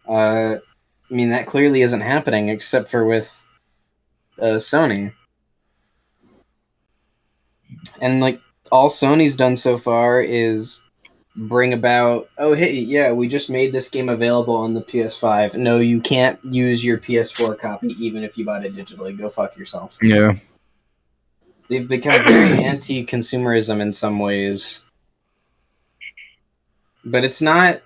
I mean, that clearly isn't happening except for with Sony. And like all Sony's done so far is bring about, oh hey, yeah, we just made this game available on the PS5. No, you can't use your PS4 copy even if you bought it digitally. Go fuck yourself. Yeah. They've become very anti-consumerism in some ways. But it's not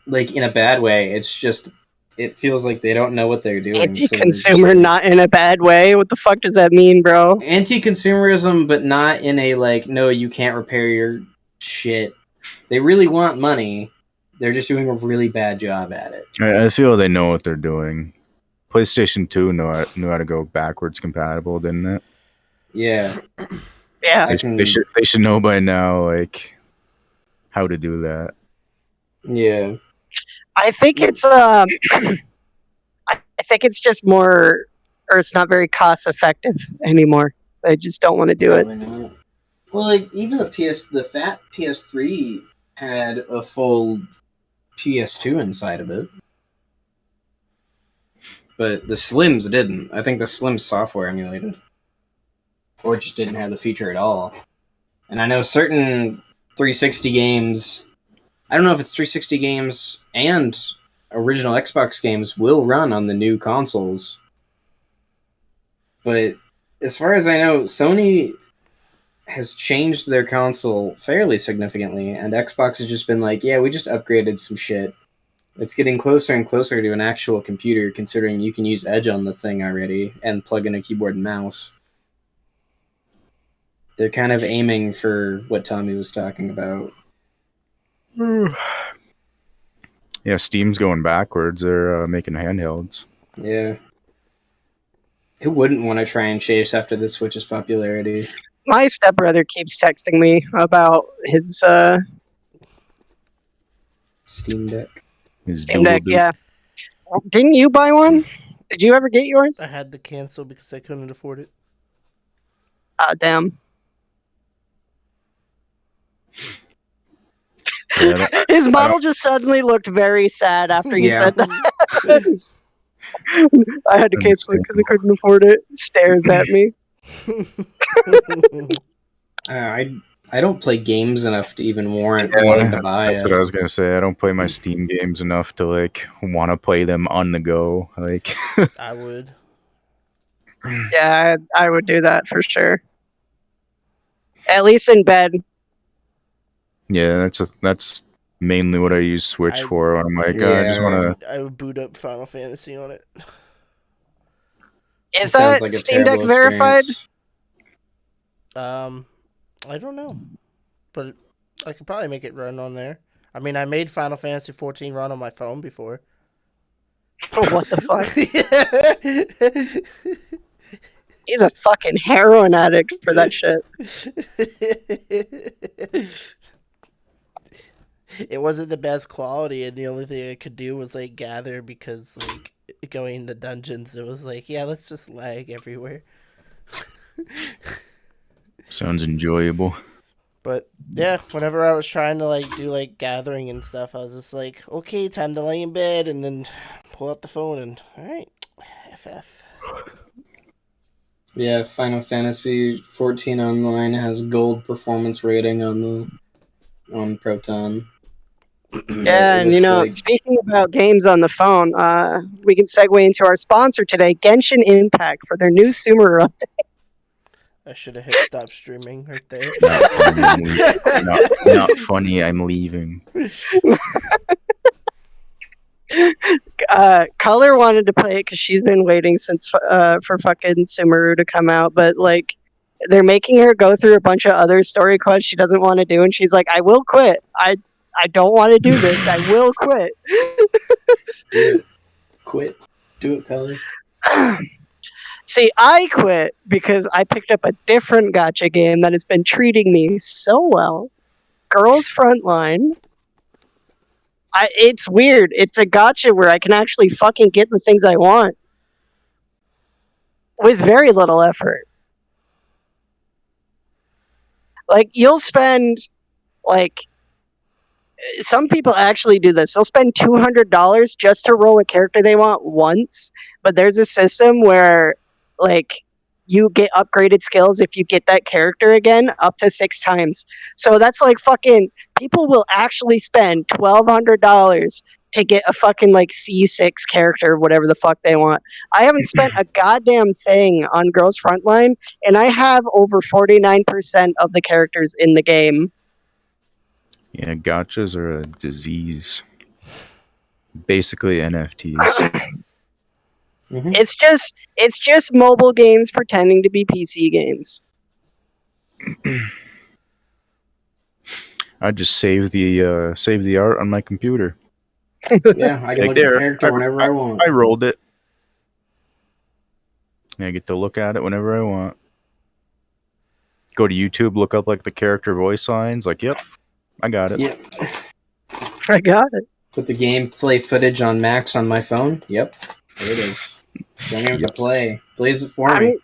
like in a bad way. It's just it feels like they don't know what they're doing. Anti-consumer, not in a bad way. What the fuck does that mean, bro? Anti-consumerism, but not in a like, no, you can't repair your shit. They really want money. They're just doing a really bad job at it. I feel they know what they're doing. PlayStation 2 knew how to go backwards compatible, didn't it? Yeah. Yeah. They should know by now, like, how to do that. Yeah. I think it's I think it's just more, or it's not very cost effective anymore. They just don't want to do it. Probably not. Well, like even the fat PS3 had a full PS2 inside of it, but the Slims didn't. I think the Slim software emulated, or just didn't have the feature at all. And I know certain 360 games. I don't know if it's 360 games and original Xbox games will run on the new consoles But as far as I know, Sony has changed their console fairly significantly, and Xbox has just been like, yeah, we just upgraded some shit. It's getting closer and closer to an actual computer, considering you can use Edge on the thing already and plug in a keyboard and mouse. They're kind of aiming for what Tommy was talking about. Yeah, Steam's going backwards. They're making handhelds. Yeah. Who wouldn't want to try and chase after the Switch's popularity? My stepbrother keeps texting me about his Steam Deck. His Steam Deck. dual boot. Yeah. Didn't you buy one? Did you ever get yours? I had to cancel because I couldn't afford it. Ah, damn. Yeah, His model just suddenly looked very sad after you Yeah. said that. I had to cancel it because I couldn't afford it. Stares at me. I don't play games enough to even warrant wanting to buy that's it. what I was gonna say. I don't play my Steam games enough to like want to play them on the go. Like, I would. Yeah, I would do that for sure. At least in bed. yeah, that's mainly what I use Switch for. I'm like, I just want to. I would boot up Final Fantasy on it. Is It sounds that like a Steam Deck terrible verified? experience. I don't know, but I could probably make it run on there. I mean, I made Final Fantasy 14 run on my phone before. What the fuck? He's a fucking heroin addict for that shit. It wasn't the best quality, and the only thing I could do was like gather because like going into dungeons, it was like, yeah, let's just lag everywhere. Sounds enjoyable. But yeah, whenever I was trying to like do like gathering and stuff, I was just like, okay, time to lay in bed, and then pull out the phone and all right, FF. Yeah, Final Fantasy 14 Online has gold performance rating on Proton. Yeah, and you know, speaking about games on the phone, we can segue into our sponsor today, Genshin Impact, for their new Sumeru update. I should have hit stop streaming right there. Not funny. I'm leaving. Color wanted to play it because she's been waiting since for fucking Sumeru to come out, but like they're making her go through a bunch of other story quests she doesn't want to do, and she's like, "I will quit. I don't want to do this. I will quit." Do it. Quit. Do it, Color. See, I quit because I picked up a different gacha game that has been treating me so well. Girls Frontline. It's weird. It's a gacha where I can actually fucking get the things I want with very little effort. Like, you'll spend, like, some people actually do this. They'll spend $200 just to roll a character they want once, but there's a system where, like, you get upgraded skills if you get that character again up to 6 times. So that's like fucking people will actually spend $1,200 to get a fucking like C6 character, whatever the fuck they want. I haven't spent a goddamn thing on Girls Frontline, and I have over 49% of the characters in the game. Yeah, gachas are a disease. Basically NFTs. Mm-hmm. It's just mobile games pretending to be PC games. I just save the art on my computer. Yeah, I can Like look there, at character whenever I want. I rolled it. I get to look at it whenever I want. Go to YouTube, look up like the character voice lines. Like, yep, I got it. Yep. I got it. Put the gameplay footage on Max on my phone. Yep, there it is. Don't even have to play. Plays it for me.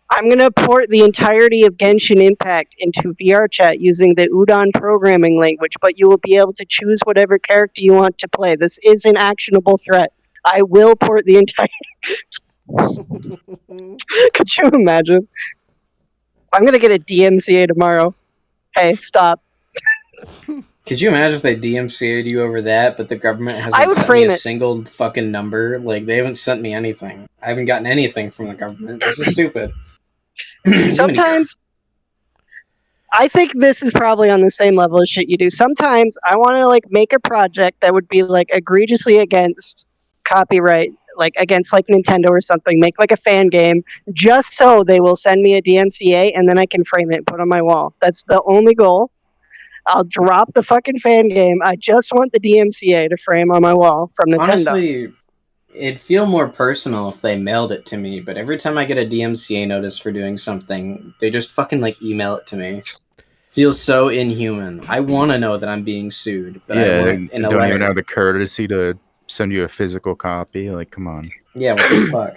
I'm going to port the entirety of Genshin Impact into VR chat using the Udon programming language, but you will be able to choose whatever character you want to play. This is an actionable threat. I will port the entire... Could you imagine? I'm going to get a DMCA tomorrow. Hey, stop. Could you imagine if they DMCA'd you over that, but the government I hasn't would sent me frame a it. single fucking number? Like, they haven't sent me anything. I haven't gotten anything from the government. This is stupid. Sometimes I think this is probably on the same level as shit you do. Sometimes I want to like make a project that would be like egregiously against copyright, like against like Nintendo or something. Make like a fan game just so they will send me a DMCA and then I can frame it and put on my wall. That's the only goal. I'll drop the fucking fan game. I just want the DMCA to frame on my wall from Nintendo. Honestly, it'd feel more personal if they mailed it to me, but every time I get a DMCA notice for doing something, they just fucking like email it to me. Feels so inhuman. I want to know that I'm being sued, but I Yeah, want and it in a don't letter. even have the courtesy to send you a physical copy. Like, come on. Yeah, what the fuck?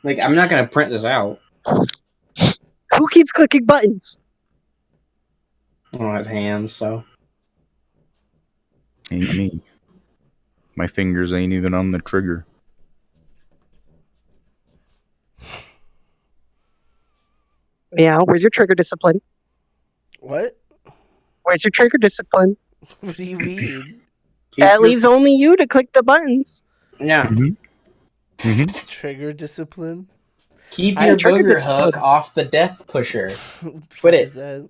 Like, I'm not gonna print this out. Who keeps clicking buttons? I don't have hands, so. Ain't me. My fingers ain't even on the trigger. Yeah, where's your trigger discipline? What? Where's your trigger discipline? What do you mean? That leaves only you to click the buttons. Yeah. Trigger discipline? Keep I your trigger booger discipline. hook off the death pusher. What Quit it. is that?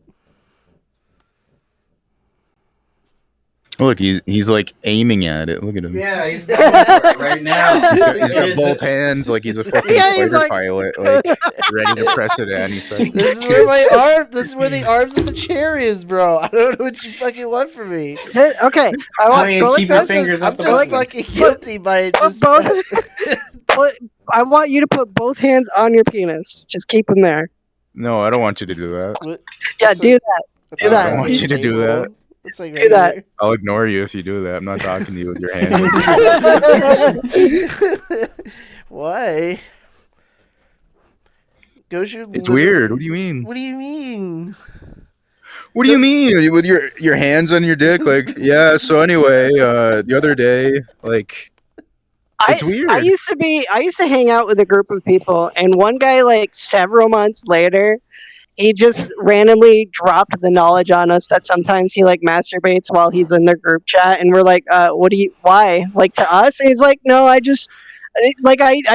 Look, he's like aiming at it. Look at him. Yeah, he's going for it right now. He's got both hands like he's a fucking Yeah, he's fighter like- pilot, like ready to press it at. He's like, This is where my arm. This is where the arms of the chair is, bro. I don't know what you fucking want from me. Okay, I want mean, go keep like your this. fingers I'm off the just button. fucking guilty by Put just. both. I want you to put both hands on your penis. Just keep them there. no, I don't want you to do that. Yeah, So- do that. It's do like that. on I the want you to do table. that. It's like Do that. I'll ignore you if you do that. I'm not talking to you with your hands. here. Why? Goshu. It's weird. What do you mean? What do you mean? What do you mean? Are you with your hands on your dick? Like, yeah. So anyway, the other day, like, it's weird. I used to hang out with a group of people, and one guy, like several months later, he just randomly dropped the knowledge on us that sometimes he like masturbates while he's in the group chat, and we're like, why? Like to us? And he's like, no, I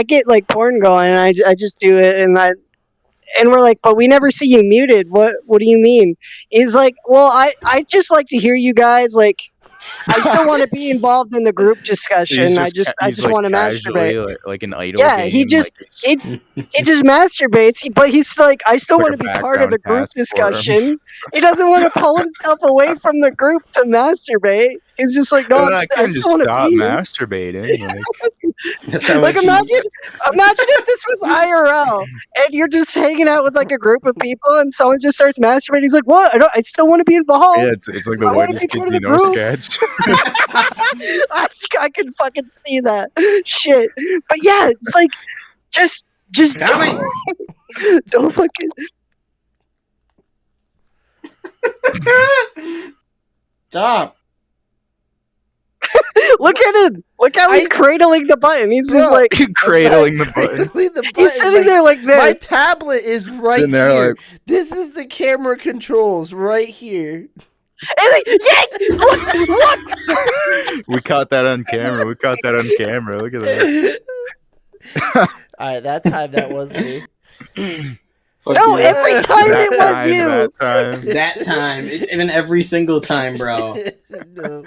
get like porn going, and I just do it, and we're like, but we never see you muted. What do you mean? He's like, well, I just like to hear you guys like. I still want to be involved in the group discussion. I just want to masturbate. like an idol. Yeah, game, he just like, he just masturbates, but he's like, I still Like want to a be part of the background group task for him. discussion. He doesn't want to pull himself away from the group to masturbate. He's just like, no, I I can't just still want to stop be here. masturbating. Like, That's how Like much imagine if this was IRL and you're just hanging out with like a group of people and someone just starts masturbating. He's like, what? I still want to be involved. yeah, it's like the I wanna whitest be part kids of you the know group. sketch. I can fucking see that shit. But yeah, it's like just don't fucking Stop. look at him. Look how he's cradling the button. He's Bro, just like Cradling the button. Cradling the he's button, sitting like, there like my this. tablet is right Sitting there here. like- This is the camera controls right here. And like, yeah, look. We caught that on camera. Look at that. All right, that time that was me. Fuck No, you. every time That it was time, you. that time. That time. It's even every single time, bro. No.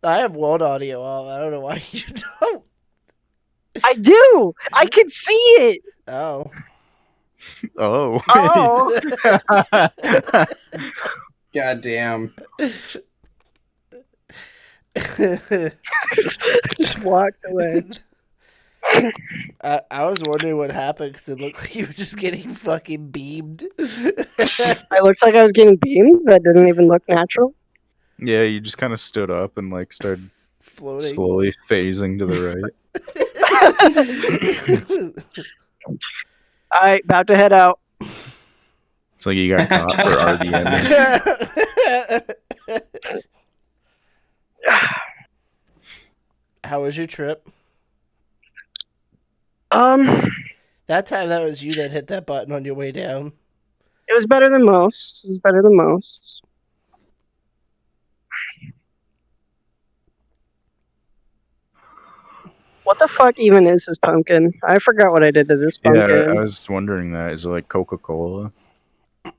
I have one audio off. I don't know why you don't. I do. I can see it. Oh. Oh. Oh, God damn. just walks away. I was wondering what happened because it looked like you were just getting fucking beamed. I looked like I was getting beamed. That didn't even look natural. Yeah, you just kind of stood up and like started Floating. slowly phasing to the right. All right, about to head out. It's like you got caught for RDM. How was your trip? That time that was you that hit that button on your way down. It was better than most. What the fuck even is this pumpkin? I forgot what I did to this Yeah, pumpkin. I was wondering that. Is it like Coca-Cola? I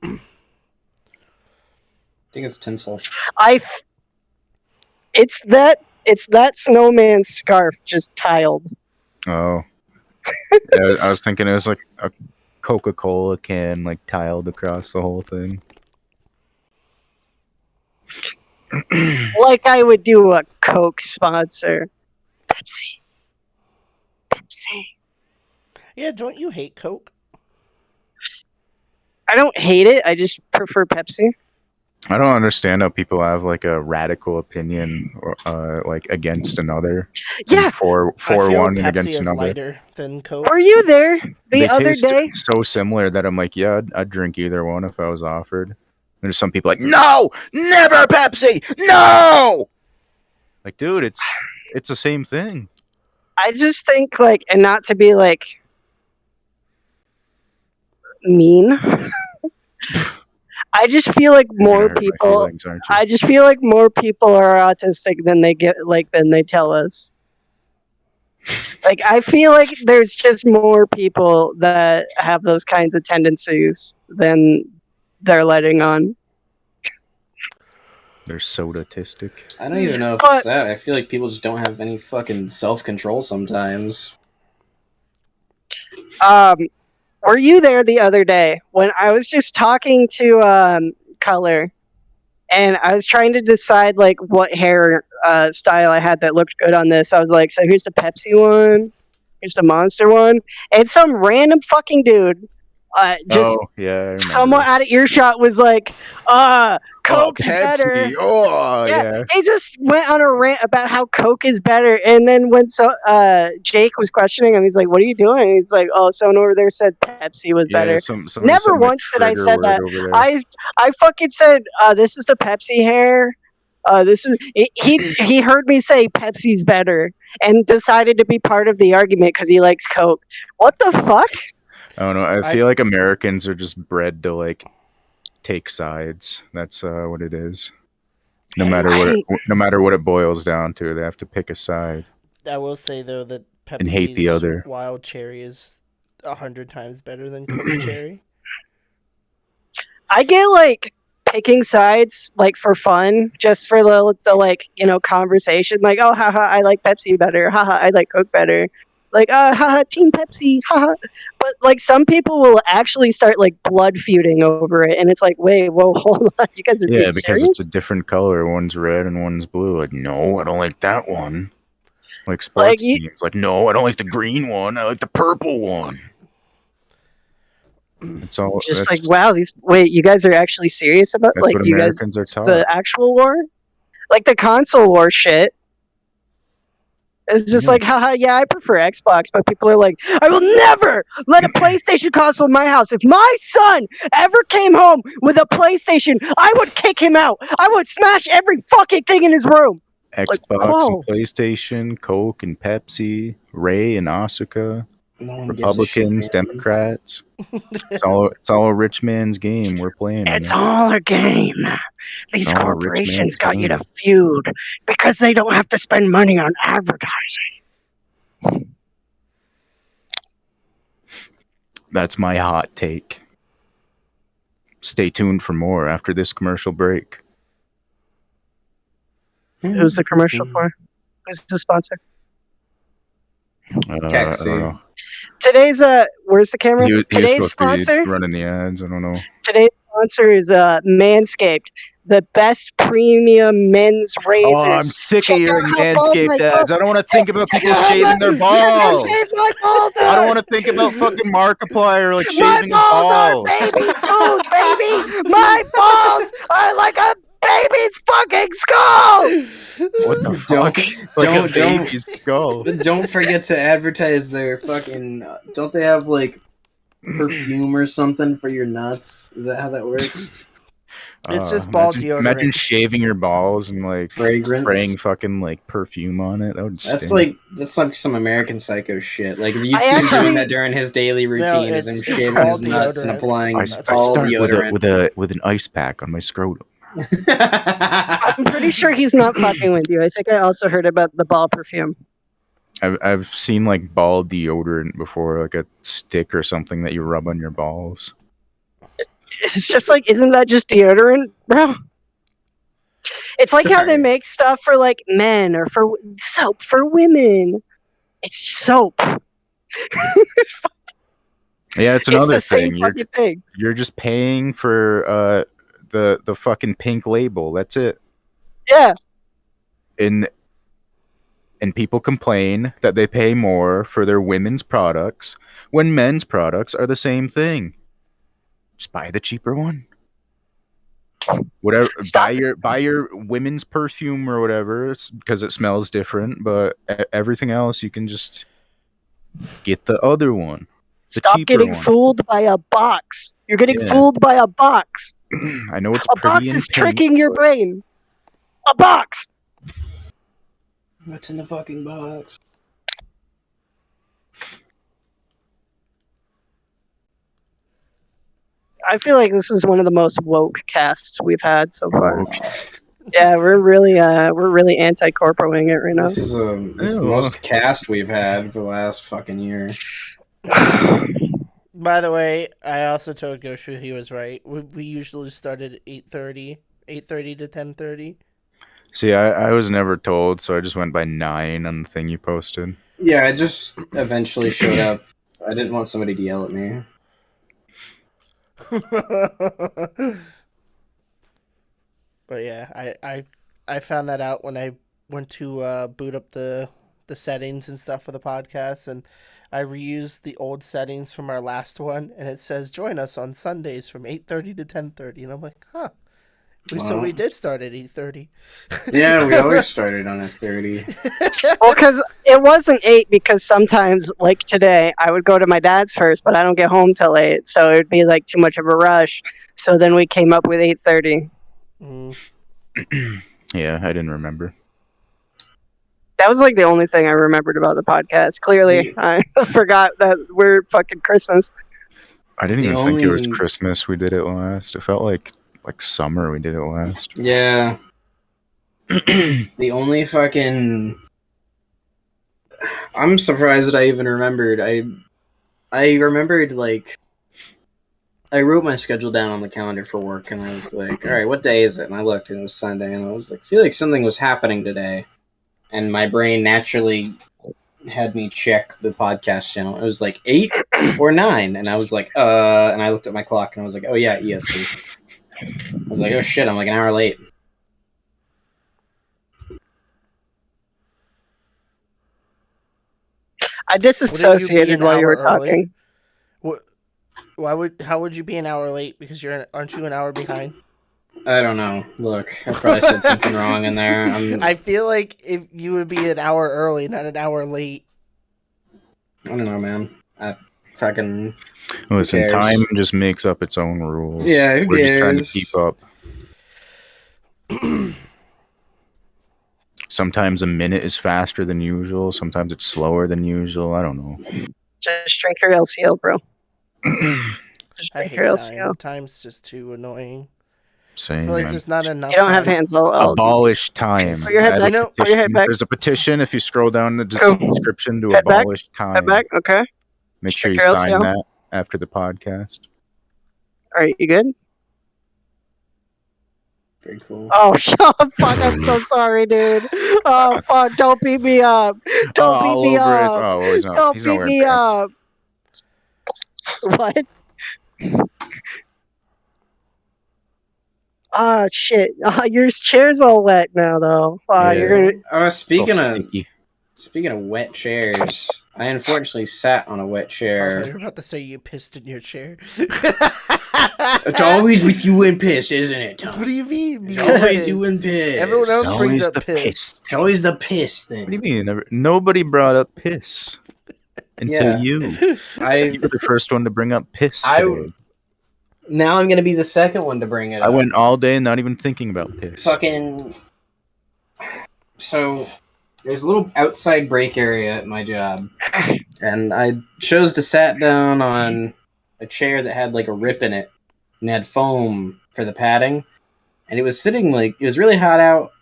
think it's tinsel. It's that snowman's scarf just tiled. Oh. Yeah, I was thinking it was like a Coca-Cola can like tiled across the whole thing. Like I would do a Coke sponsor. Pepsi. Yeah, don't you hate Coke? I don't hate it. I just prefer Pepsi. I don't understand how people have like a radical opinion like against another. Yeah. And for I feel one and Pepsi against is another. lighter than Coke. Were you there the They other taste day? so similar that I'm like, yeah, I'd drink either one if I was offered. There's some people like, no, never Pepsi, no. Like, dude, it's the same thing. I just think like, and not to be like mean. I just feel like You're gonna more hurt my people. feelings, aren't you? I just feel like more people are autistic than they tell us. Like I feel like there's just more people that have those kinds of tendencies than they're letting on. They're soda-tistic. I don't even know if But- it's that. I feel like people just don't have any fucking self-control sometimes. Were you there the other day when I was just talking to Color, and I was trying to decide like what hair style I had that looked good on this? I was like, so here's the Pepsi one, here's the Monster one, and some random fucking dude, just yeah, I remember somewhat this. out of earshot was like, Coke's better. Oh, Yeah, he just went on a rant about how Coke is better, and then when Jake was questioning him, he's like, "What are you doing?" And he's like, "Oh, someone over there said Pepsi was better." Somebody Never said the once did I trigger said word that. over there. I fucking said, "This is the Pepsi hair." This is he heard me say Pepsi's better and decided to be part of the argument because he likes Coke. What the fuck? I don't know. I feel like Americans are just bred to like take sides. That's what it is. No matter what it boils down to, they have to pick a side. I will say though that Pepsi's And hate the other. Wild Cherry is 100 times better than Coke Cherry. I get like picking sides like for fun, just for the like, you know, conversation. Like, oh, haha, I like Pepsi better. Haha, I like Coke better. Like, haha, Team Pepsi. Haha. But like, some people will actually start like blood feuding over it, and it's like, wait, whoa, hold on, you guys are being because serious? it's a different color. One's red and one's blue. Like, no, I don't like that one. Like sports teams. Like, no, I don't like the green one. I like the purple one. It's all just like, wow, you guys are actually serious about that's like what you Americans guys are taught. the actual war, like the console war shit. It's just like, haha, yeah, I prefer Xbox, but people are like, I will never let a PlayStation console in my house. If my son ever came home with a PlayStation, I would kick him out. I would smash every fucking thing in his room. Xbox and PlayStation, Coke and Pepsi, Ray and Asuka, Republicans, Democrats. It's all a rich man's game. We're playing. It's all a game. These corporations got you to feud because they don't have to spend money on advertising. That's my hot take. Stay tuned for more after this commercial break. Who's the commercial for? Who's the sponsor? I don't know. Today's where's the camera? Today's sponsor running the ads. I don't know. Today's sponsor is Manscaped, the best premium men's razors. Oh, I'm sick of hearing Manscaped ads. I don't want to think about people shaving their balls. I don't want to think about fucking Markiplier like shaving his balls. My balls are baby smooth, baby. My balls are like a baby's fucking skull. What the fuck? Like a baby's skull. Don't forget to advertise their fucking. Don't they have like perfume or something for your nuts? Is that how that works? It's just ball deodorant. Imagine shaving your balls and like fragrance, spraying fucking like perfume on it. That would stink. That's like some American Psycho shit. Like you see him doing that during his daily routine, is him shaving his nuts and applying I ball start deodorant with an ice pack on my scrotum. I'm pretty sure he's not fucking with you. I think I also heard about the ball perfume. I've seen like ball deodorant before, like a stick or something that you rub on your balls. It's just like, isn't that just deodorant, bro? It's like how they Sorry. make stuff for like men or for soap for women. It's soap. Yeah, it's It's another the same thing. fucking thing. You're just paying for the fucking pink label. That's it. Yeah. And people complain that they pay more for their women's products when men's products are the same thing. Just buy the cheaper one. Whatever, Stop buy your women's perfume or whatever, because it smells different. But everything else, you can just get the other one, the Stop cheaper getting one. fooled by a box. You're getting Yeah. fooled by a box. I know it's A pretty box and is pink, tricking your brain. A box. What's in the fucking box? I feel like this is one of the most woke casts we've had so far. Woke. Yeah, we're really anti-corporating it right now. This is the most cast we've had for the last fucking year. By the way, I also told Goshu he was right. We usually start at 8:30 to 10:30. See, I was never told, so I just went by 9 on the thing you posted. Yeah, I just eventually showed up. I didn't want somebody to yell at me. But yeah, I found that out when I went to boot up the settings and stuff for the podcast, and I reused the old settings from our last one, and it says join us on Sundays from 8:30 to 10:30, and I'm like, huh. So Wow. we did start at 8:30. Yeah, we always started on a 30. Well, because it wasn't 8, because sometimes, like today, I would go to my dad's first, but I don't get home till 8, so it'd be like too much of a rush. So then we came up with 8:30. Yeah, I didn't remember. That was like the only thing I remembered about the podcast. Clearly, I forgot that we're fucking Christmas. I didn't The even think it was only- Christmas we did it last. It felt like summer we did it last. Yeah. The only fucking... I'm surprised that I even remembered. I remembered, like... I wrote my schedule down on the calendar for work, and I was like, alright, what day is it? And I looked, and it was Sunday, and I was like, I feel like something was happening today. And my brain naturally had me check the podcast channel. It was like 8 or 9, and I was like, and I looked at my clock, and I was like, oh yeah, EST. I was like, oh shit, I'm like an hour late. I disassociated while you were talking. How would you be an hour late? Because aren't you an hour behind? I don't know. Look, I probably said something wrong in there. I feel like if you would be an hour early, not an hour late. I don't know, man. I fucking... Listen, cares? time just makes up its own rules. Yeah, who We're just trying to cares? keep up. Sometimes a minute is faster than usual. Sometimes it's slower than usual. I don't know. Just drink your LCL, bro. Just I drink hate your time. LCL. Time's just too annoying. I Same. feel like Man. there's not enough. You don't have time. hands. I'll Abolish time. Put your head Add a back. know- Put your head petition. back. There's a petition if you scroll down the Cool. description to Head back. abolish time. Head back. Okay. Make sure you Check your sign LCL. that after the podcast. All right. You good? Pretty cool. Oh, shut up. Fuck. I'm so sorry, dude. Oh, fuck. Don't beat me up. Don't all beat me over his- up. Oh, well, he's not. Don't He's beat not wearing me pants. up. What? Ah, shit. Your chair's all wet now, though. You're gonna. Speaking All of sticky. wet chairs, I unfortunately sat on a wet I chair. thought you were about to say you pissed in your chair. It's always with you and piss, isn't it, Tom? What do you mean? It's always you and piss. Everyone else It's brings always up the piss. It's always the piss thing. What do you mean? Nobody brought up piss until Yeah. you. You were the first one to bring up piss today. Now I'm gonna be the second one to bring it up. I went all day not even thinking about piss. Fucking. So, there's a little outside break area at my job, and I chose to sat down on a chair that had like a rip in it and had foam for the padding, and it was sitting it was really hot out,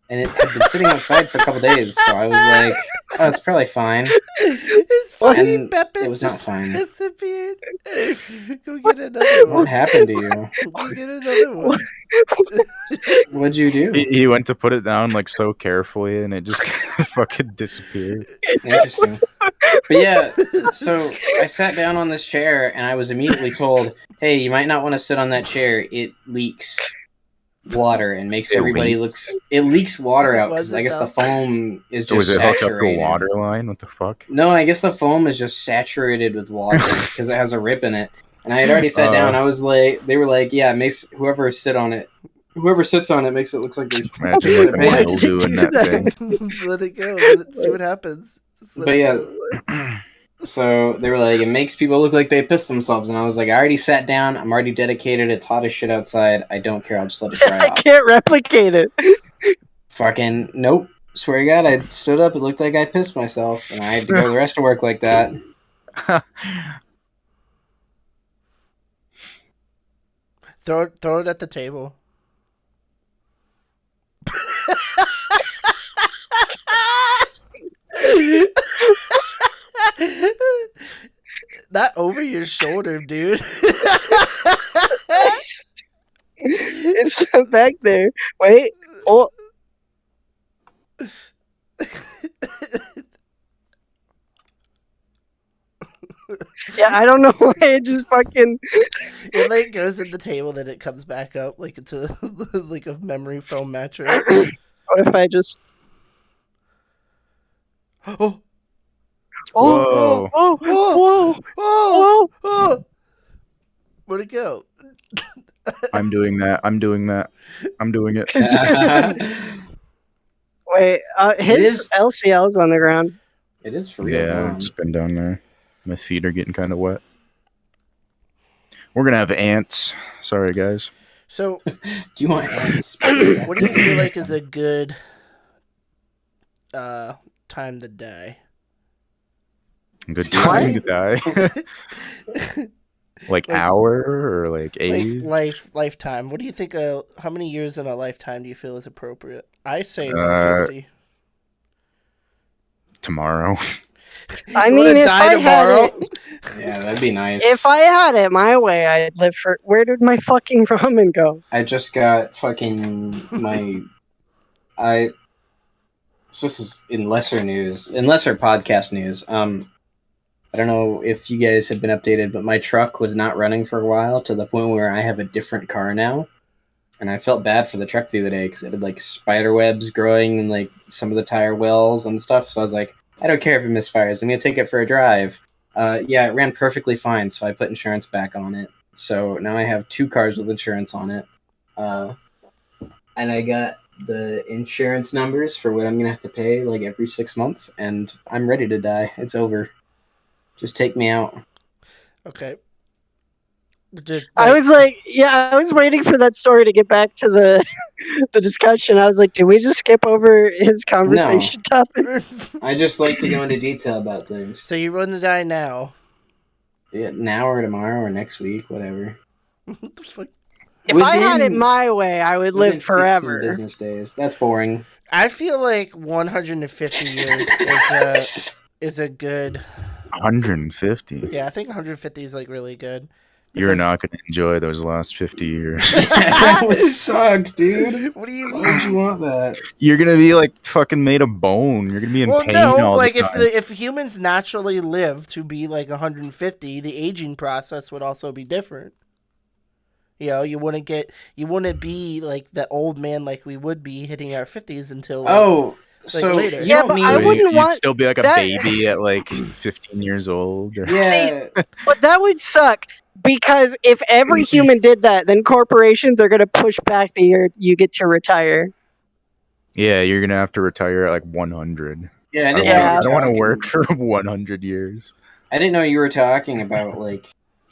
and it had been sitting outside for a couple days. So I was like, Oh, it's probably fine. His fucking And Peppers it was not just fine. disappeared. Go get another What one. happened to you? Go get another one. What'd you do? He went to put it down like so carefully, and it just fucking disappeared. Interesting. But yeah, so I sat down on this chair, and I was immediately told, "Hey, you might not want to sit on that chair. It leaks water and makes It everybody leaks? It leaks water out Was because it I guess the though? foam is So was just it hooked up to a saturated. water line? What the fuck? No, I guess the foam is just saturated with water because it has a rip in it. And I had already sat down. I was like, they were like, yeah, it makes whoever sits on it makes it look like there's Imagine like a Why did mildew you in do that that? thing. Let it go. Let's see what happens. Just let But it yeah. go. So they were like, it makes people look like they pissed themselves. And I was like, I already sat down. I'm already dedicated. It's hot as shit outside. I don't care. I'll just let it dry I off. can't replicate it. Fucking nope. Swear to God, I stood up. It looked like I pissed myself. And I had to go the rest of work like that. Throw it at the table. Not over your shoulder, dude. It's not back there. Wait. Oh, yeah, I don't know why it just fucking. It like goes in the table, then it comes back up like it's a like a memory foam mattress. What if I just. Oh, Oh, Whoa. oh, oh, whoa, oh, whoa. oh! Where'd it go? I'm doing that. I'm doing that. I'm doing it. Wait, his is- LCL's on the ground. It is for real. Yeah, it's been down there. My feet are getting kind of wet. We're gonna have ants. Sorry, guys. So, Do you want ants? what do you feel like is a good time to die? Good time to die. Like hour or like age? Lifetime. What do you think? How many years in a lifetime do you feel is appropriate? I say 150. Tomorrow. I You mean, wanna if die I tomorrow? had it, Yeah, that'd be nice. if I had it my way, I'd live for. Where did my fucking ramen go? I just got fucking my. So this is in lesser podcast news. I don't know if you guys have been updated, but my truck was not running for a while to the point where I have a different car now. And I felt bad for the truck the other day because it had like spider webs growing in like some of the tire wells and stuff. So I was like, I don't care if it misfires. I'm going to take it for a drive. Yeah, it ran perfectly fine. So I put insurance back on it. So now I have 2 cars with insurance on it. And I got the insurance numbers for what I'm going to have to pay like every 6 months. And I'm ready to die. It's over. Just take me out. Okay. I was like, yeah, I was waiting for that story to get back to the the discussion. I was like, did we just skip over his conversation topic? I just like to go into detail about things. So you want to die now? Yeah, now or tomorrow or next week, whatever. What the fuck? If I had it Within- my way, I would Within live forever. 15 business days. That's boring. I feel like 150 years is a good. 150. Yeah, I think 150 is like really good. You're Because- not gonna enjoy those last 50 years. That would suck, dude. What do you Why would mean? you want that? You're gonna be like fucking made of bone. You're gonna be in Well, pain no, all like the time. if humans naturally live to be like 150, the aging process would also be different. You know, you wouldn't be like the old man like we would be hitting our 50s until like, Oh, so later. you Yeah, don't but mean... I wouldn't you'd want still be like a that- baby at like 15 years old. Or... Yeah, But that would suck because if every human did that, then corporations are going to push back the year you get to retire. Yeah, you're gonna have to retire at like 100. yeah. I don't, Yeah. wanna, I don't want to work for 100 years. I didn't know you were talking about like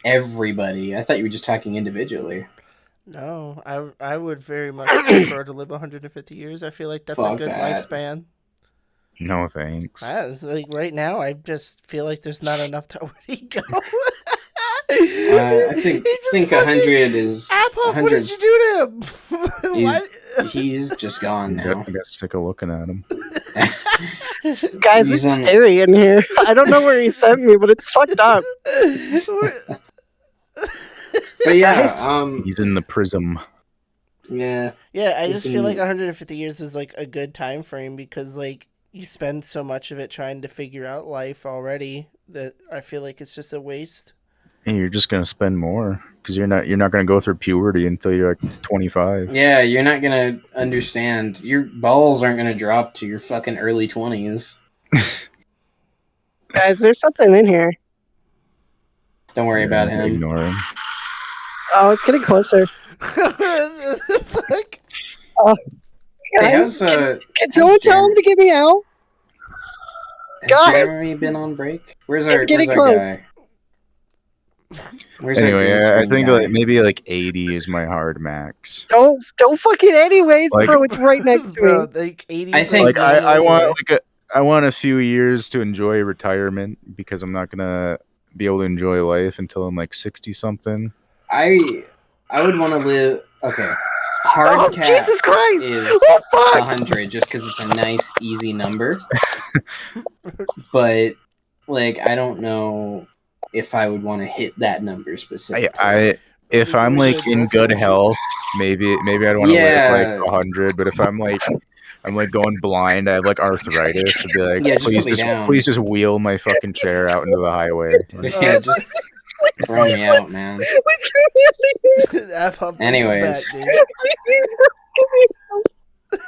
everybody. I thought you were just talking individually. No, I would very much prefer to live 150 years. I feel like that's a Fuck good that. lifespan. No thanks. Like right now, I just feel like there's not enough to already go. I think He's just 100 is Apple, what 100 did you do to him? What? He's just gone now. I got sick of looking at him. Guys, He's it's on- scary in here. I don't know where he sent me, but it's fucked up. But yeah, Guys. He's in the prism. yeah. Yeah, I It's just feel like in- 150 years is like a good time frame because like you spend so much of it trying to figure out life already that I feel like it's just a waste. And you're just gonna spend more because you're not gonna go through puberty until you're like 25. Yeah, you're not gonna understand. Your balls aren't gonna drop to your fucking early 20s. Guys, there's something in here. Don't worry about him. Ignore him. Oh, it's getting closer. Fuck. Hey, Guys, how's can someone tell him to get me out? guys! Jeremy been on break? Where's our getting where's our close. guy? Where's our Anyway, green I screen think guy? like maybe like 80 is my hard max. Don't fucking anyways, Like- bro. It's right next to Bro, me. like 80 I think- Like I want I want a few years to enjoy retirement because I'm not gonna be able to enjoy life until I'm like 60 something. I would want to live. Okay, hard Oh, cap Jesus Christ! is Oh, fuck! 100 just because it's a nice, easy number. But like, I don't know if I would want to hit that number specifically. I if I'm like in good health, maybe I'd want to Yeah. live like 100. But if I'm like going blind, I have like arthritis. I'd be like, Yeah, just put me down. please just wheel my fucking chair out into the highway. Yeah, just throw me out, man. Anyways.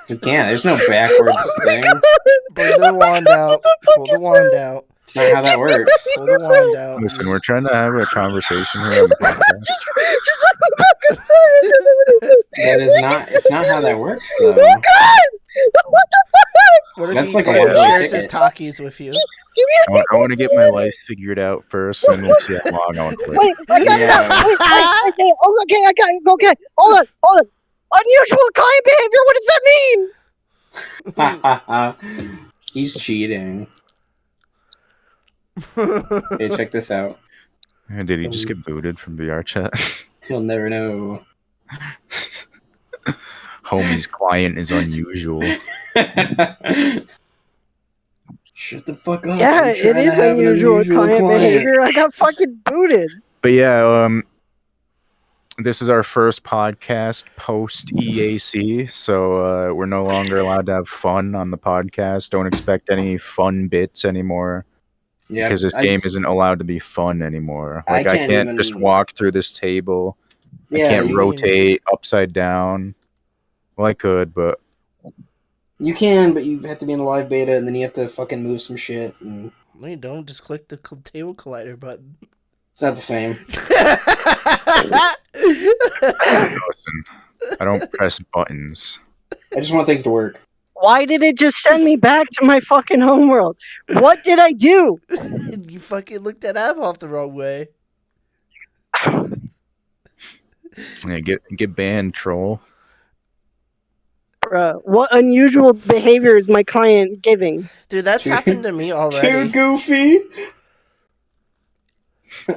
You can't. There's no backwards thing. Bring the wand out. Pull the wand out. It's not how that works. Pull the wand out. Listen, we're trying to have a conversation here on the podcast. just let me back inside. That is not. It's not how that works, though. Oh God! What the fuck? What if That's he, like a what if he one-way shares his ticket. talkies with you? Give me I want to get my life figured out first, and we'll see how long I want to live. Wait, I got Yeah. it. Wait, okay, okay, I got it. Okay, hold on. Unusual client behavior. What does that mean? He's cheating. Okay, check this out. Did he just get booted from VR chat? He'll never know. Homie's client is unusual. Shut the fuck up. Yeah, I'm it trying to is have an unusual client behavior. I got fucking booted. But yeah, this is our first podcast post EAC, so we're no longer allowed to have fun on the podcast. Don't expect any fun bits anymore Yeah, because this game isn't allowed to be fun anymore. I Like I can't can't even- just walk through this table. Yeah, I can't you- rotate upside down. Well, I could, but You can, but you have to be in the live beta, and then you have to fucking move some shit, and No, you don't. Just click the table collider button. it's not the same. listen, I don't press buttons. I just want things to work. Why did it just send me back to my fucking homeworld? What did I do? You fucking looked at Adolf the wrong way. Yeah, get banned, troll. Bruh, what unusual behavior is my client giving? Dude, that's Too- happened to me Too already. goofy.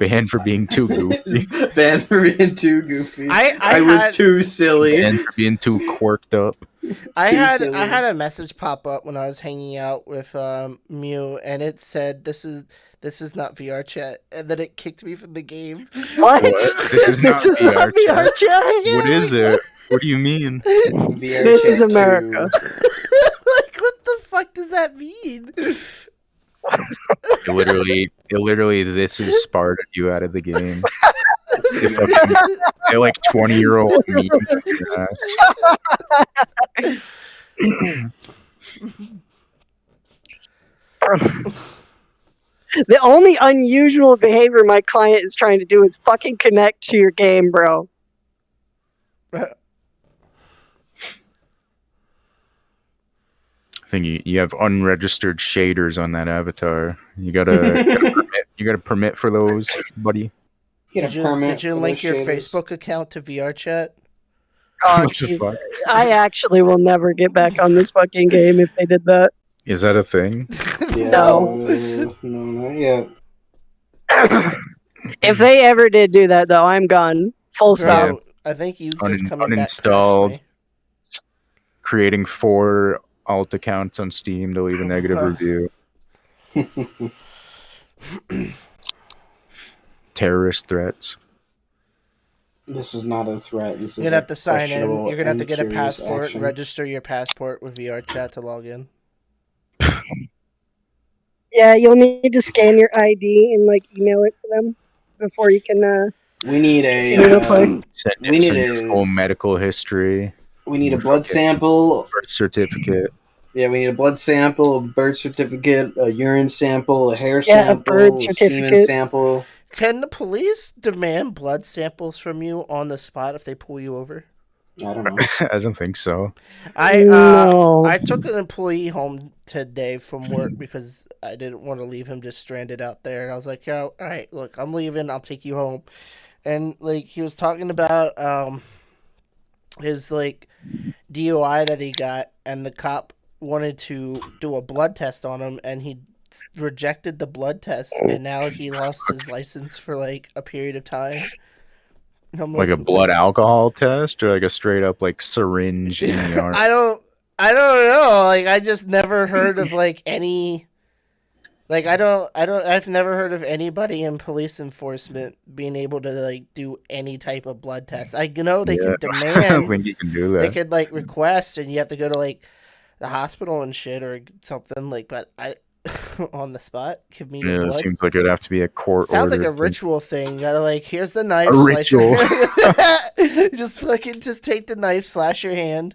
Banned for being too goofy. Banned for being too goofy. I was had- too silly. Banned for being too quirked up. I Too had silly. I had a message pop up when I was hanging out with Mew, and it said this is not VR chat, and then it kicked me from the game. What? This is not VR chat. chat. What is it? What do you mean? VR This is chat America. Like, what the fuck does that mean? Literally, this is Sparta you out of the game. They're like 20-year-old me. The only unusual behavior my client is trying to do is fucking connect to your game, bro. I think you have unregistered shaders on that avatar. You gotta permit for those, buddy. Get a Did you, permit did you for link those your shaders. Facebook account to VR chat? Oh, What the jeez. fuck? I actually will never get back on this fucking game if they did that. Is that a thing? Yeah, No. no, not yet. If they ever did do that, though, I'm gone. Full Bro, stop. I think you just coming back Uninstalled. personally. Creating 4 alt accounts on Steam to leave a negative review. Terrorist threats. This is not a threat. This is You're gonna have to sign in. questionable You're gonna have to and get a curious passport, action. register your passport with VRChat to log in. Yeah, you'll need to scan your ID and like email it to them before you can. We need Continue to play. a Send We in need some a- full medical history, we need a Your blood fucking sample. birth certificate. Yeah, we need a blood sample, a birth certificate, a urine sample, a hair Yeah, a sample, birth semen certificate. sample. Can the police demand blood samples from you on the spot if they pull you over? I don't know. I don't think so. No. I took an employee home today from work because I didn't want to leave him just stranded out there, and I was like, "Yo, all right, look, I'm leaving. I'll take you home." And like he was talking about his like DUI that he got, and the cop wanted to do a blood test on him, and he rejected the blood test, and now he lost his license for like a period of time. And I'm Like a blood alcohol test, or like a straight up like syringe in the arm. I don't know. Like I just never heard of like any. Like I've never heard of anybody in police enforcement being able to like do any type of blood test. I know they can I don't demand, think you can do they that. could like request, and you have to go to like the hospital and shit or something. Like, but I on the spot, give me your Yeah, it blood. seems like it'd have to be a court Sounds like order a thing. ritual thing. You gotta like, here's the knife. A Slash your ritual. hand. Just fucking just take the knife, slash your hand.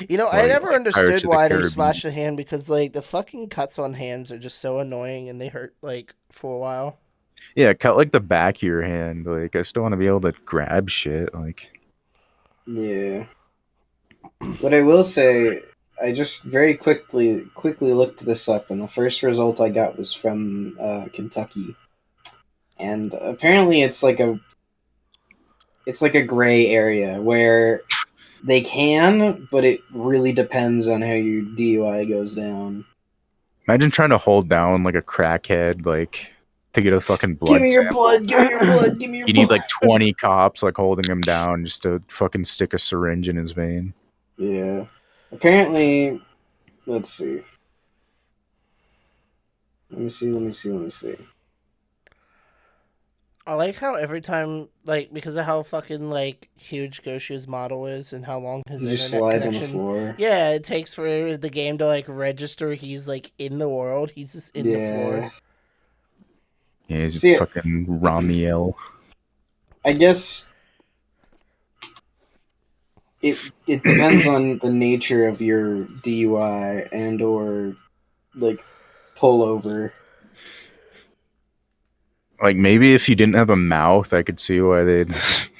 You know, It's I like never Pirates understood of the why they Caribbean. slash the hand because like the fucking cuts on hands are just so annoying and they hurt like for a while. Yeah, cut like the back of your hand. Like I still want to be able to grab shit. Like Yeah. But I will say, I just very quickly looked this up, and the first result I got was from Kentucky, and apparently it's like a gray area where they can, but it really depends on how your DUI goes down. imagine trying to hold down like a crackhead, like to get a fucking blood Give me your sample. blood! Give me your blood! Give me your You blood! need like 20 cops like holding him down just to fucking stick a syringe in his vein. Yeah. Apparently, let's see. Let me see. I like how every time, like, because of how fucking like huge Goshu's model is and how long his He just internet slides on the connection. floor. Yeah, it takes for the game to like register he's like in the world. He's just in the floor. Yeah, he's See, fucking Ramiel. I guess it depends on the nature of your DUI and or like pullover. Like maybe if you didn't have a mouth, I could see why they'd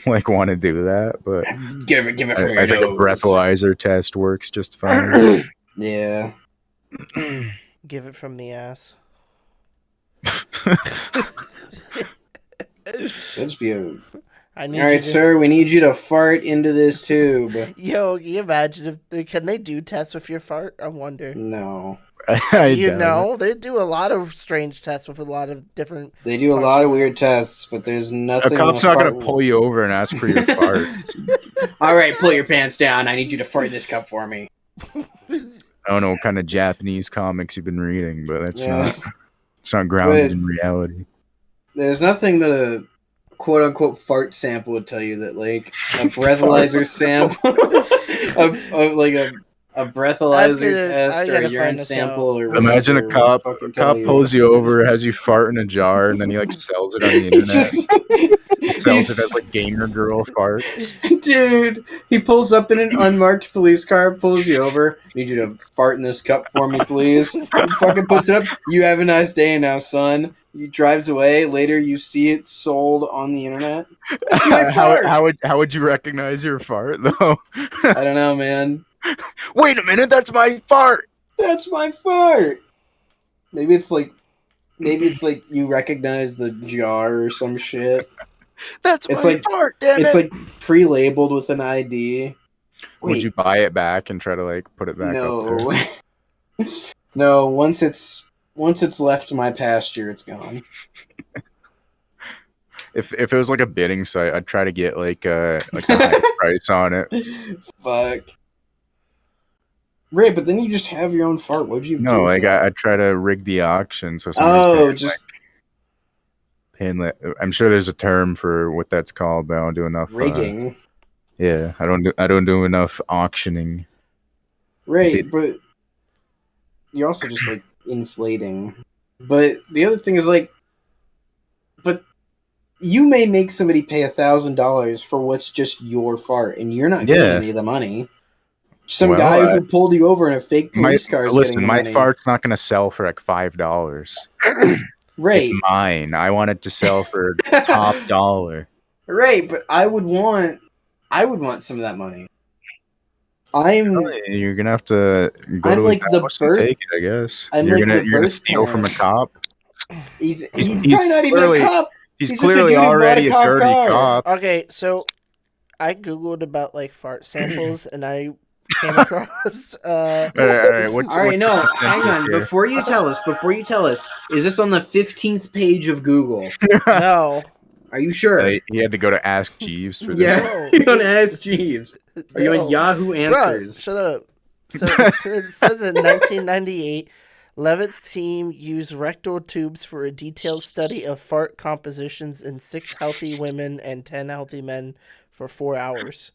like want to do that. But Give it from your I think a nose. breathalyzer test works just fine. Yeah. Give it from the ass. That'd just be a... I need All right, you to... sir. We need you to fart into this tube. Yo, can you imagine if can they do tests with your fart? I wonder. No. You know, they do a lot of strange tests with a lot of different. They do a parts lot of your weird mouth. tests, but there's A nothing. cop's a not gonna fart- pull you over and ask for your farts. All right, pull your pants down. I need you to fart in this cup for me. I don't know what kind of Japanese comics you've been reading, but that's Yeah. not grounded But- in reality. There's nothing that a quote unquote fart sample would tell you that like a breathalyzer sample, a breathalyzer test or a gotta urine find this sample or Imagine a whatever cop fucking tell pulls you over, has you fart in a jar, and then he like sells it on the It's internet. just- Sells it as like gamer girl farts. Dude, he pulls up in an unmarked police car, pulls you over. Need you to fart in this cup for me, please. He fucking puts it up. You have a nice day now, son. He drives away. Later, you see it sold on the internet. That's my fart. How would you recognize your fart though? I don't know, man. Wait a minute, that's my fart. That's my fart. Maybe it's like you recognize the jar or some shit. That's It's my like- fart. Damn It's it. like pre-labeled with an ID. Would Wait, you buy it back and try to like put it back up there? no. No, once it's left my pasture, it's gone. If it was like a bidding site, I'd try to get like a high price on it. Fuck. Right, but then you just have your own fart. What'd you do? No, with like that? I try to rig the auction so somebody's paying. I'm sure there's a term for what that's called, but I don't do enough rigging. Yeah, I don't do enough auctioning. Right, but you're also just like inflating. But the other thing is like, but you may make somebody pay $1,000 for what's just your fart, and you're not getting any of the money. Some guy who pulled you over in a fake police car is getting the my money. fart's not going to sell for like $5. Right, it's mine. I want it to sell for top dollar. Right, but I would want some of that money. You're gonna have to go to like the house and take it, I guess. You're gonna steal from a cop. He's probably not even a cop. He's clearly already a dirty cop. Okay, so I googled about like fart samples, and I came across. All right. No, hang on. Here? Before you tell us, is this on the 15th page of Google? No. Are you sure? He had to go to Ask Jeeves for this. Yeah, you're on Ask Jeeves. Are you on Yahoo Answers? Bro, shut up. So it says in 1998, Levitt's team used rectal tubes for a detailed study of fart compositions in 6 healthy women and 10 healthy men for 4 hours.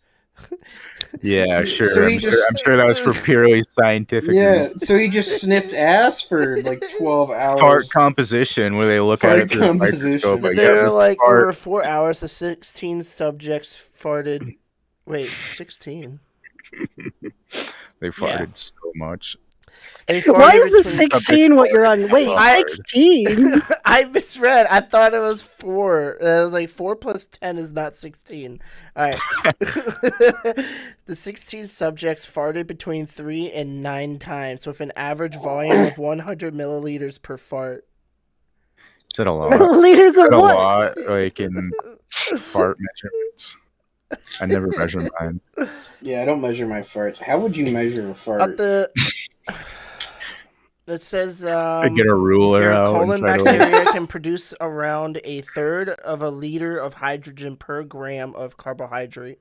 Yeah, sure. So I'm sure that was for purely scientific reasons. So he just sniffed ass for like 12 hours. Fart composition, where they look at it through the microscope. But they were like, over 4 hours, the 16 subjects farted. Wait, 16? They farted so much. Why is it 16 what you're on? Wait, 16? I misread. I thought it was 4. It was like 4 plus 10 is not 16. All right. The 16 subjects farted between 3 and 9 times with an average volume of 100 milliliters per fart. Is that a lot? Milliliters of what? A lot, like in fart measurements. I never measure mine. Yeah, I don't measure my farts. How would you measure a fart? It says I get a ruler your out. Colon bacteria can produce around 1/3 of a liter of hydrogen per gram of carbohydrate.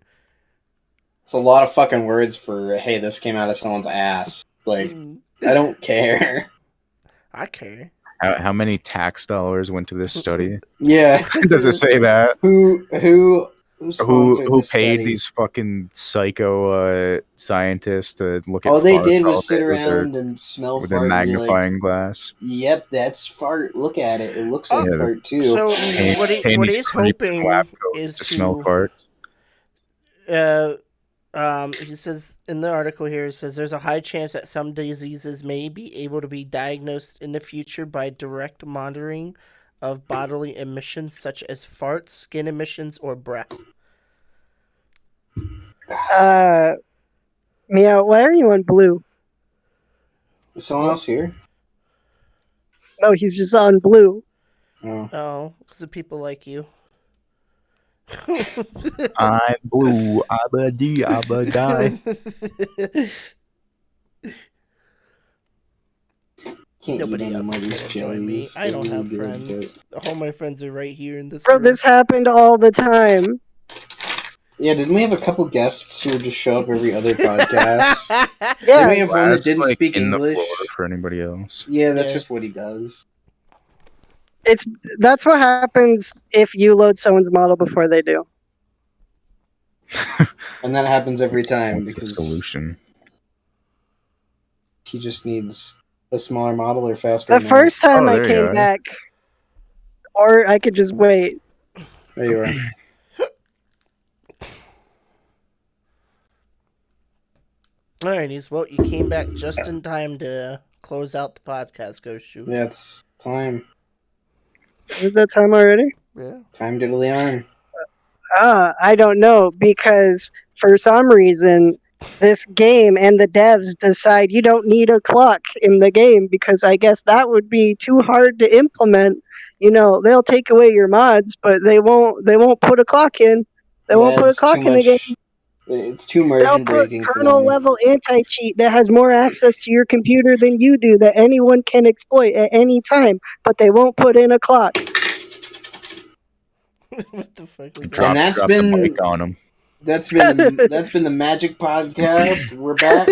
It's a lot of fucking words for, hey, this came out of someone's ass. Like, I don't care. I care. How many tax dollars went to this study? Yeah. Does it say that? Who paid these fucking psycho scientists to look at all they did was sit around and smell with fart a magnifying glass? Yep, that's fart. Look at it. It looks like fart too. So what he's hoping is to smell farts. He says in the article here, it says there's a high chance that some diseases may be able to be diagnosed in the future by direct monitoring of bodily emissions such as farts, skin emissions, or breath. Meow, why are you on blue? Is someone else here? No, he's just on blue. Oh, because of people like you. I'm blue, I'm a D, I'm a die. Nobody else is gonna join me. I don't have friends. All my friends are right here in this room. Bro, this happened all the time. Yeah, didn't we have a couple guests who would just show up every other podcast? Yeah. Didn't we have one that didn't speak in English? The floor for anybody else. Yeah, that's just what he does. That's what happens if you load someone's model before they do. And that happens every time because the solution. He just needs a smaller model or faster. The first time I came back, or I could just wait. There you are. Alrighties, well, you came back just in time to close out the podcast, Ghost Shoe. Yeah, it's time. Is that time already? Yeah. Time diddly on. I don't know, because for some reason, this game and the devs decide you don't need a clock in the game, because I guess that would be too hard to implement. You know, they'll take away your mods, but they won't put a clock in. They won't put a clock in the game. It's too immersion breaking. Kernel level anti-cheat that has more access to your computer than you do, that anyone can exploit at any time, but they won't put in a clock. What the fuck is that? And that's been the MAGK podcast. We're back.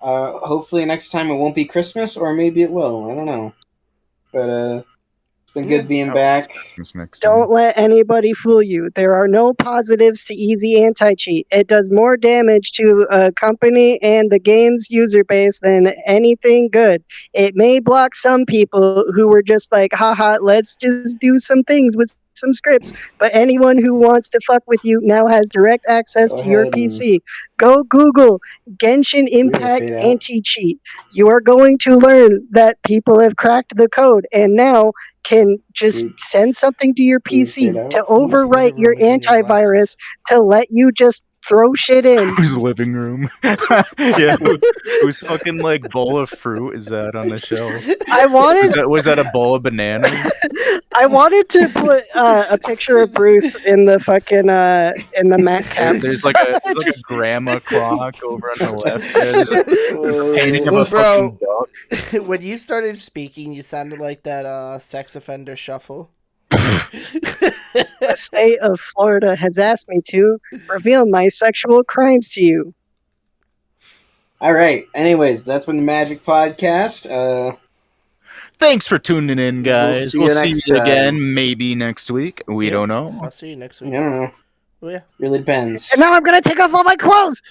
Hopefully next time it won't be Christmas, or maybe it will. I don't know. But it's been good being back. Christmas next time. Don't let anybody fool you. There are no positives to easy anti-cheat. It does more damage to a company and the game's user base than anything good. It may block some people who were just like, haha, let's just do some things with some scripts. But anyone who wants to fuck with you now has direct access Go to your ahead and PC. Go Google Genshin Impact fade out. anti-cheat. You are going to learn that people have cracked the code and now can just Dude, send something to your you fade PC out? to Whose living overwrite your room is in your antivirus glasses? to let you just throw shit in. Whose living room? Yeah, whose fucking like bowl of fruit is that on the shelf? I wanted Was that a bowl of bananas? I wanted to put a picture of Bruce in the fucking in the MAGK. There's like a grandma clock over on the left there. There's a painting of a Bro. fucking duck. When you started speaking, you sounded like that sex offender shuffle. The state of Florida has asked me to reveal my sexual crimes to you. All right. Anyways, that's been the Magic Podcast. Thanks for tuning in, guys. see We'll you see next you time. again, maybe next week. We Yeah. don't know. I'll see you next I week. don't know. Oh, yeah. Really depends. And now I'm gonna take off all my clothes.